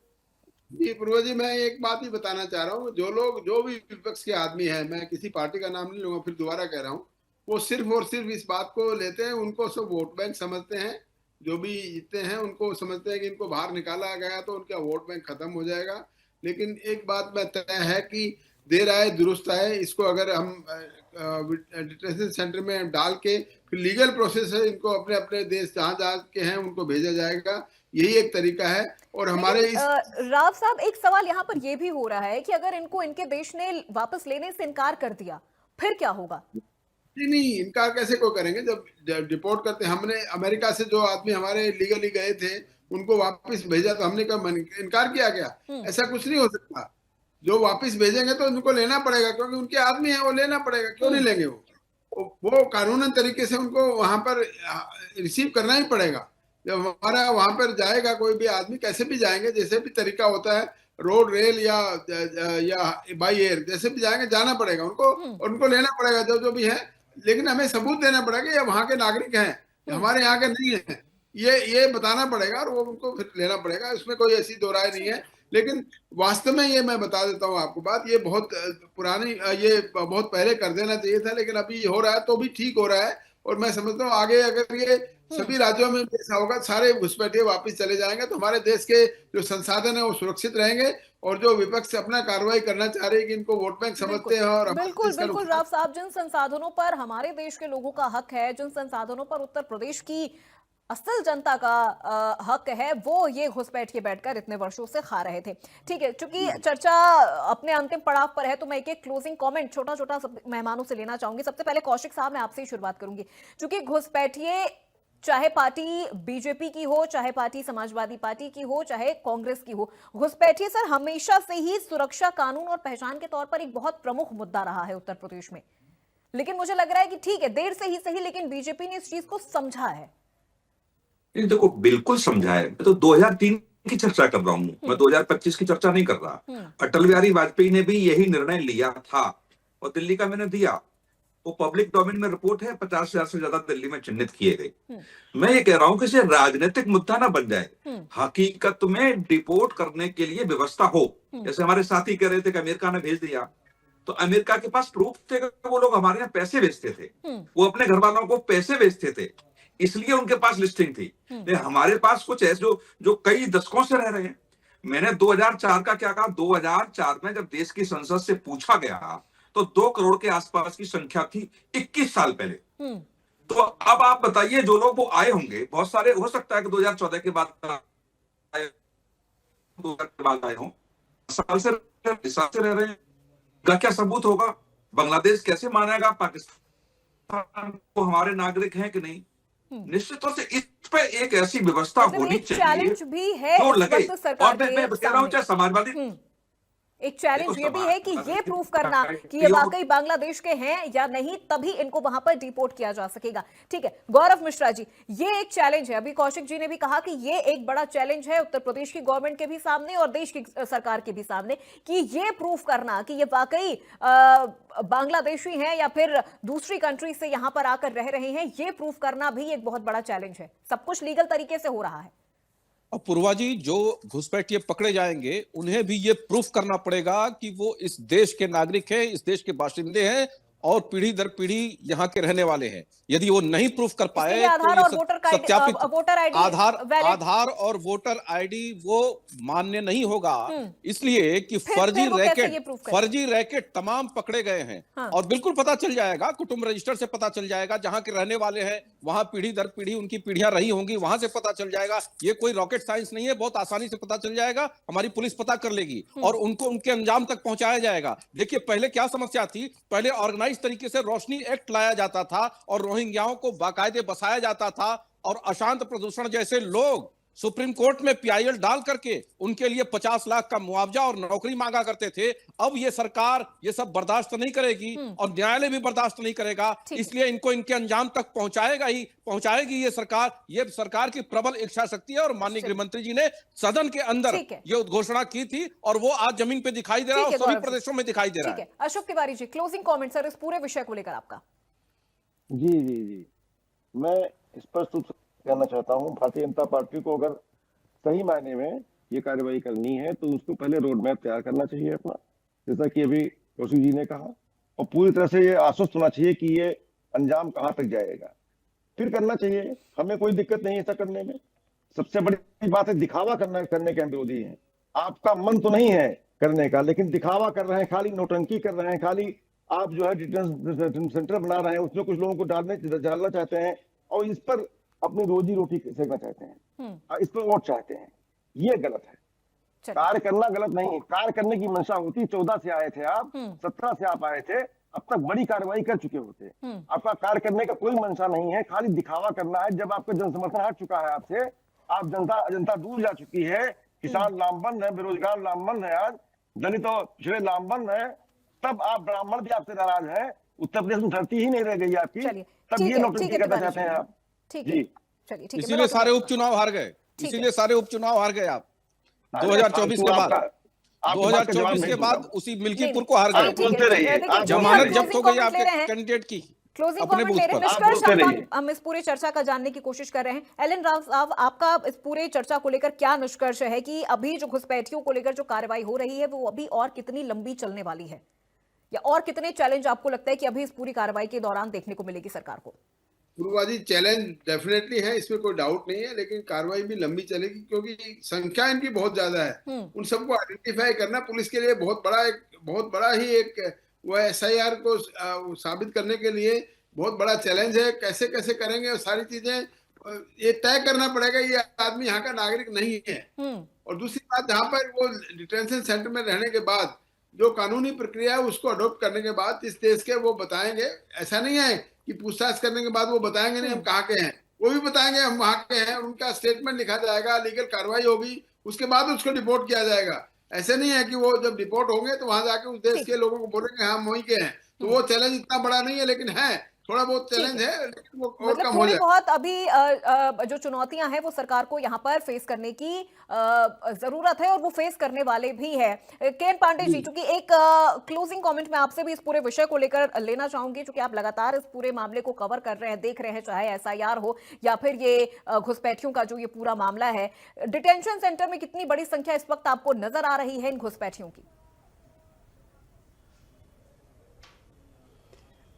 जी पूर्व जी, मैं एक बात ही बताना चाह रहा हूँ। जो भी विपक्ष के आदमी है, मैं किसी पार्टी का नाम नहीं लूंगा, फिर दोबारा कह रहा हूँ, वो सिर्फ और सिर्फ इस बात को लेते हैं, उनको सब वोट बैंक समझते हैं। जो भी जीतते हैं उनको समझते हैं कि इनको बाहर निकाला गया तो उनका वोट बैंक खत्म हो जाएगा। लेकिन एक बात में तय है कि देर आए दुरुस्त आए। इसको अगर हम डिटेंशन सेंटर में डाल के फिर लीगल प्रोसेस है, इनको अपने अपने देश जहाँ के हैं उनको भेजा जाएगा। यही एक तरीका है। और हमारे राव साहब एक सवाल यहाँ पर यह भी हो रहा है कि अगर इनको इनके देश ने वापस लेने से इनकार कर दिया फिर क्या होगा? नहीं, इनकार कैसे को करेंगे जब डिपोर्ट करते हैं। हमने अमेरिका से जो आदमी हमारे लीगली गए थे उनको वापस भेजा तो हमने कहा इनकार किया क्या? ऐसा कुछ नहीं हो सकता। जो वापस भेजेंगे तो उनको लेना पड़ेगा, क्योंकि उनके आदमी है, वो लेना पड़ेगा। क्यों नहीं लेंगे? वो कानूनन तरीके से उनको वहां पर रिसीव करना ही पड़ेगा। जब हमारा वहां पर जाएगा कोई भी आदमी, कैसे भी जाएंगे, जैसे भी तरीका होता है, रोड रेल या बाई एयर, जैसे भी जाएंगे जाना पड़ेगा उनको, और उनको लेना पड़ेगा जो भी है। लेकिन हमें सबूत देना पड़ेगा ये वहां के नागरिक हैं, हमारे यहाँ के नहीं है, ये बताना पड़ेगा, और वो उनको फिर लेना पड़ेगा। इसमें कोई ऐसी दो राय नहीं है। लेकिन वास्तव में ये मैं बता देता हूँ आपको बात, ये बहुत पुरानी, ये बहुत पहले कर देना चाहिए था, लेकिन अभी हो रहा है तो भी ठीक हो रहा है। और मैं समझता हूँ आगे अगर ये सभी राज्यों में भी ऐसा होगा, सारे घुसपैठिए वापस चले जाएंगे, तो हमारे देश के जो संसाधन है वो सुरक्षित रहेंगे। और जो विपक्ष अपना कार्रवाई करना चाह रहे हैं कि इनको वोट बैंक समझते हैं और बिल्कुल इसका बिल्कुल राव साहब, जिन संसाधनों पर हमारे देश के लोगों का हक है, जिन संसाधनों पर उत्तर प्रदेश की असल जनता का हक है, वो ये घुसपैठिए बैठकर इतने वर्षों से खा रहे थे। ठीक है, चूंकि चर्चा अपने अंतिम पड़ाव पर है तो मैं एक क्लोजिंग कमेंट छोटा छोटा सब मेहमानों से लेना चाहूंगी। सबसे पहले कौशिक साहब, मैं आपसे ही शुरुआत करूंगी। चूंकि घुसपैठिए चाहे पार्टी बीजेपी की हो, चाहे पार्टी समाजवादी पार्टी की हो, चाहे कांग्रेस की हो, घुसपैठिए सर हमेशा से ही सुरक्षा, कानून और पहचान के तौर पर एक बहुत प्रमुख मुद्दा रहा है उत्तर प्रदेश में। लेकिन मुझे लग रहा है कि ठीक है, देर से ही सही, लेकिन बीजेपी ने इस चीज को समझा है। देखो, बिल्कुल समझा है। मैं तो 2003 की चर्चा कर रहा हूं, मैं 2025 की चर्चा नहीं कर रहा। अटल बिहारी वाजपेयी ने भी यही निर्णय लिया था और दिल्ली का मैंने दिया। वो पब्लिक डोमेन में रिपोर्ट है, 50,000 से ज्यादा दिल्ली में चिन्हित किए गए। मैं ये कह रहा हूं कि इसे राजनीतिक मुद्दा ना बन जाए, हकीकत में डिपोर्ट करने के लिए व्यवस्था हो। जैसे हमारे साथी कह रहे थे कि अमेरिका ने भेज दिया, तो अमेरिका के पास प्रूफ थे कि वो लोग हमारे यहाँ पैसे भेजते थे, वो अपने घर वालों को पैसे भेजते थे, इसलिए उनके पास लिस्टिंग थी। लेकिन हमारे पास कुछ ऐसे जो कई दशकों से रह रहे हैं। मैंने 2004 का क्या कहा, 2004 में जब देश की संसद से पूछा गया तो 2 करोड़ के आसपास की संख्या थी 21 साल पहले। तो अब आप बताइए, जो लोग वो आए होंगे, बहुत सारे हो सकता है कि 2014 के बाद आए, 2000 के बाद आए हों, साल से रह रहे हैं। का क्या सबूत होगा? बांग्लादेश कैसे मानेगा पाकिस्तान को हमारे नागरिक हैं कि नहीं? निश्चित तौर से इस पे एक ऐसी व्यवस्था होनी चाहिए चैलेंज भी है जो इस लगे। वक्त सरकार और मैं कह रहा हूं, चाहे समाजवादी, एक चैलेंज ये भी है कि ये प्रूफ करना कि ये वाकई बांग्लादेश के हैं या नहीं, तभी इनको वहां पर डिपोर्ट किया जा सकेगा। ठीक है, गौरव मिश्रा जी, ये एक चैलेंज है। अभी कौशिक जी ने भी कहा कि ये एक बड़ा चैलेंज है उत्तर प्रदेश की गवर्नमेंट के भी सामने और देश की सरकार के भी सामने, कि ये प्रूफ करना कि ये वाकई बांग्लादेशी हैं या फिर दूसरी कंट्री से यहां पर आकर रह रहे हैं, ये प्रूफ करना भी एक बहुत बड़ा चैलेंज है। सब कुछ लीगल तरीके से हो रहा है। और पूर्वा जी, जो घुसपैठिए पकड़े जाएंगे उन्हें भी ये प्रूफ करना पड़ेगा कि वो इस देश के नागरिक हैं, इस देश के बाशिंदे हैं और पीढ़ी दर पीढ़ी यहाँ के रहने वाले हैं। यदि वो नहीं प्रूफ कर पाए आधार और वोटर आईडी, आधार और वोटर आईडी वो मान्य नहीं होगा। इसलिए कि फर्जी रैकेट तमाम पकड़े गए हैं। हाँ। और बिल्कुल पता चल जाएगा, कुटुंब रजिस्टर से पता चल जाएगा, जहां के रहने वाले हैं वहां पीढ़ी दर पीढ़ी उनकी पीढ़ियां रही होंगी, वहां से पता चल जाएगा। ये कोई रॉकेट साइंस नहीं है, बहुत आसानी से पता चल जाएगा। हमारी पुलिस पता कर लेगी और उनको उनके अंजाम तक पहुंचाया जाएगा। देखिए, पहले क्या समस्या थी, पहले ऑर्गेनाइज तरीके से रोशनी एक्ट लाया जाता था और रोहिंग्याओं को बाकायदे बसाया जाता था और अशांत प्रदूषण जैसे लोग सुप्रीम कोर्ट में पीआईएल डाल करके उनके लिए 50 लाख का मुआवजा और नौकरी मांगा करते थे। अब ये सरकार ये सब बर्दाश्त नहीं करेगी और न्यायालय भी बर्दाश्त नहीं करेगा, इसलिए इनको इनके अंजाम तक पहुंचाएगी ये सरकार की प्रबल इच्छा शक्ति है। और माननीय गृह मंत्री जी ने सदन के अंदर ये उद्घोषणा की थी और वो आज जमीन पे दिखाई दे रहा है, सभी प्रदेशों में दिखाई दे रहा है। Ashok Tiwari ji, closing comment sir इस पूरे विषय को लेकर आपका। जी, मैं स्पष्ट रूप से कहना चाहता हूं, भारतीय जनता पार्टी को अगर सही मायने में ये कार्रवाई करनी है तो उसको पहले रोड मैप तैयार करना चाहिए अपना, जैसा कि अभी कौशिक जी ने कहा, और पूरी तरह से ये आश्वस्त होना चाहिए कि ये अंजाम कहां तक जाएगा, फिर करना चाहिए। हमें कोई दिक्कत नहीं है ऐसा करने में। सबसे बड़ी बात है, दिखावा करने के हम विरोधी हैं। आपका मन तो नहीं है करने का, लेकिन दिखावा कर रहे हैं, खाली नौटंकी कर रहे हैं, खाली आप जो है डिटेंशन सेंटर बना रहे हैं, उसमें कुछ लोगों को डालना चाहते हैं और इस पर अपनी रोजी रोटी सेकना चाहते हैं, इस पर वोट चाहते हैं। ये गलत है। कार्य करना गलत नहीं है, कार्य करने की मंशा होती। 14 से आए थे आप, 17 से आप आए थे, अब तक बड़ी कार्रवाई कर चुके होते। आपका कार्य करने का कोई मंशा नहीं है, खाली दिखावा करना है। जब आपका जनसमर्थन हट चुका है आपसे, आप जनता दूर जा चुकी है, किसान लामबंद है, बेरोजगार लामबंद है, आज दलित और पिछड़े लामबंद है, तब आप ब्राह्मण भी आपसे नाराज है। उत्तर प्रदेश में धरती ही नहीं रह गई आपकी, तब ये नोटिफिकेशन करना चाहते हैं आप। ठीक है, चलिए, ठीक है। इसीलिए सारे उपचुनाव हार गए, इसीलिए सारे उपचुनाव हार गए आप 2024 के बाद। 2024 के बाद उसी मिल्कीपुर को हार गए, जमानत जब्त हो गई आपके कैंडिडेट की। क्लोजिंग अपने कमेंट बूथ ले रहे हैं। पर। निष्कर्ष बोलते अब रहिए। हम इस पूरे चर्चा का जानने की कोशिश कर रहे हैं। एलन राव साहब, आपका इस पूरे चर्चा को लेकर क्या निष्कर्ष है कि अभी जो घुसपैठियों को लेकर जो कार्रवाई हो रही है वो अभी और कितनी लंबी चलने वाली है, या और कितने चैलेंज आपको लगता है कि अभी इस पूरी कार्रवाई के दौरान देखने को मिलेगी सरकार को? पूर्वाजी चैलेंज डेफिनेटली है, इसमें कोई डाउट नहीं है, लेकिन कार्रवाई भी लंबी चलेगी क्योंकि संख्या इनकी बहुत ज्यादा है। उन सबको आइडेंटिफाई करना पुलिस के लिए बहुत बड़ा ही एक वो एसआईआर को साबित करने के लिए बहुत बड़ा चैलेंज है। कैसे कैसे करेंगे और सारी चीजें ये तय करना पड़ेगा, ये आदमी यहाँ का नागरिक नहीं है। और दूसरी बात, जहाँ पर वो डिटेंशन सेंटर में रहने के बाद जो कानूनी प्रक्रिया है उसको अडॉप्ट करने के बाद इस देश के वो बताएंगे। ऐसा नहीं है कि पूछताछ करने के बाद वो बताएंगे नहीं हम कहाँ के हैं, वो भी बताएंगे हम वहां के हैं, उनका स्टेटमेंट लिखा जाएगा, लीगल कार्रवाई होगी, उसके बाद उसको डिपोर्ट किया जाएगा। ऐसे नहीं है कि वो जब डिपोर्ट होंगे तो वहां जाके उस देश के लोगों को बोलेंगे हम वहीं के हैं। तो वो चैलेंज इतना बड़ा नहीं है, लेकिन है थोड़ा बहुत चैलेंज है, लेकिन वो मतलब ओवरकम हो थोड़ी जाएगा। बहुत अभी जो चुनौतियां हैं वो सरकार को यहाँ पर फेस करने की जरूरत है, और वो फेस करने वाले भी है। केएन पांडे जी, चूंकि एक क्लोजिंग कमेंट मैं आपसे भी इस पूरे विषय को लेकर लेना चाहूंगी, क्योंकि आप लगातार इस पूरे मामले को कवर कर रहे हैं, देख रहे हैं, चाहे एसआईआर हो या फिर ये घुसपैठियों का जो ये पूरा मामला है। डिटेंशन सेंटर में कितनी बड़ी संख्या इस वक्त आपको नजर आ रही है इन घुसपैठियों की?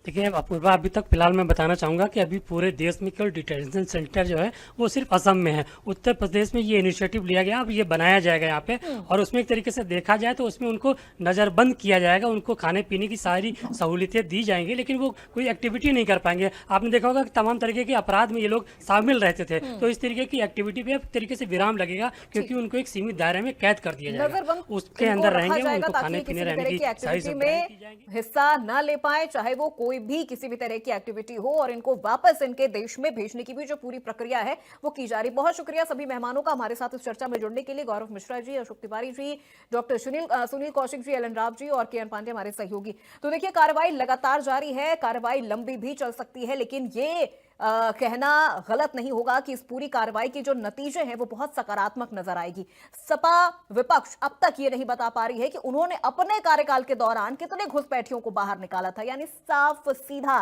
देखिए अपूर्वा, अभी तक फिलहाल मैं बताना चाहूँगा कि अभी पूरे देश में केवल डिटेंशन सेंटर जो है वो सिर्फ असम में है। उत्तर प्रदेश में ये इनिशिएटिव लिया गया, अब ये बनाया जाएगा यहाँ पे, और उसमें एक तरीके से देखा जाए तो उसमें उनको नज़रबंद किया जाएगा, उनको खाने पीने की सारी सहूलियतें दी जाएंगी, लेकिन वो कोई एक्टिविटी नहीं कर पाएंगे। आपने देखा होगा कि तमाम तरीके के अपराध में ये लोग शामिल रहते थे, तो इस तरीके की एक्टिविटी पे एक तरीके से विराम लगेगा, क्योंकि उनको एक सीमित दायरे में कैद कर दिया जाएगा, नजरबंद उसके इनको अंदर रखा रहेंगे, जाएगा उनको ताकि खाने किसी पीने भी रहने तरह की की सारी एक्टिविटी सुविधाएं की में जाएंगी। हिस्सा न ले पाए, चाहे वो कोई भी किसी भी तरह की एक्टिविटी हो, और इनको वापस इनके देश में भेजने की भी जो पूरी प्रक्रिया है वो की जा रही। बहुत शुक्रिया सभी मेहमानों का हमारे साथ इस चर्चा में जुड़ने के लिए। गौरव मिश्रा जी, अशोक तिवारी जी, डॉक्टर सुनील कौशिक जी, एलन राव जी और केएन पांडे हमारे सहयोगी। तो देखिए, कार्रवाई लगातार जारी है, कार्रवाई लंबी भी चल सकती है, लेकिन ये कहना गलत नहीं होगा कि इस पूरी कार्रवाई के जो नतीजे हैं वो बहुत सकारात्मक नजर आएगी। सपा विपक्ष अब तक ये नहीं बता पा रही है कि उन्होंने अपने कार्यकाल के दौरान कितने घुसपैठियों को बाहर निकाला था, यानी साफ सीधा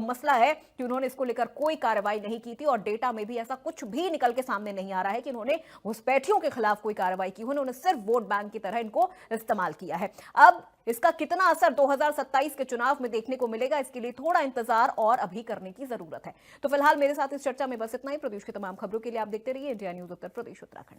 मसला है कि उन्होंने इसको लेकर कोई कार्रवाई नहीं की थी, और डेटा में भी ऐसा कुछ भी निकल के सामने नहीं आ रहा है कि उन्होंने घुसपैठियों के खिलाफ कोई कार्रवाई की। उन्होंने सिर्फ वोट बैंक की तरह इनको इस्तेमाल किया है। अब इसका कितना असर 2027 के चुनाव में देखने को मिलेगा, इसके लिए थोड़ा इंतजार और अभी करने की जरूरत है। तो फिलहाल मेरे साथ इस चर्चा में बस इतना ही। प्रदेश की तमाम खबरों के लिए आप देखते रहिए इंडिया न्यूज उत्तर प्रदेश उत्तराखंड।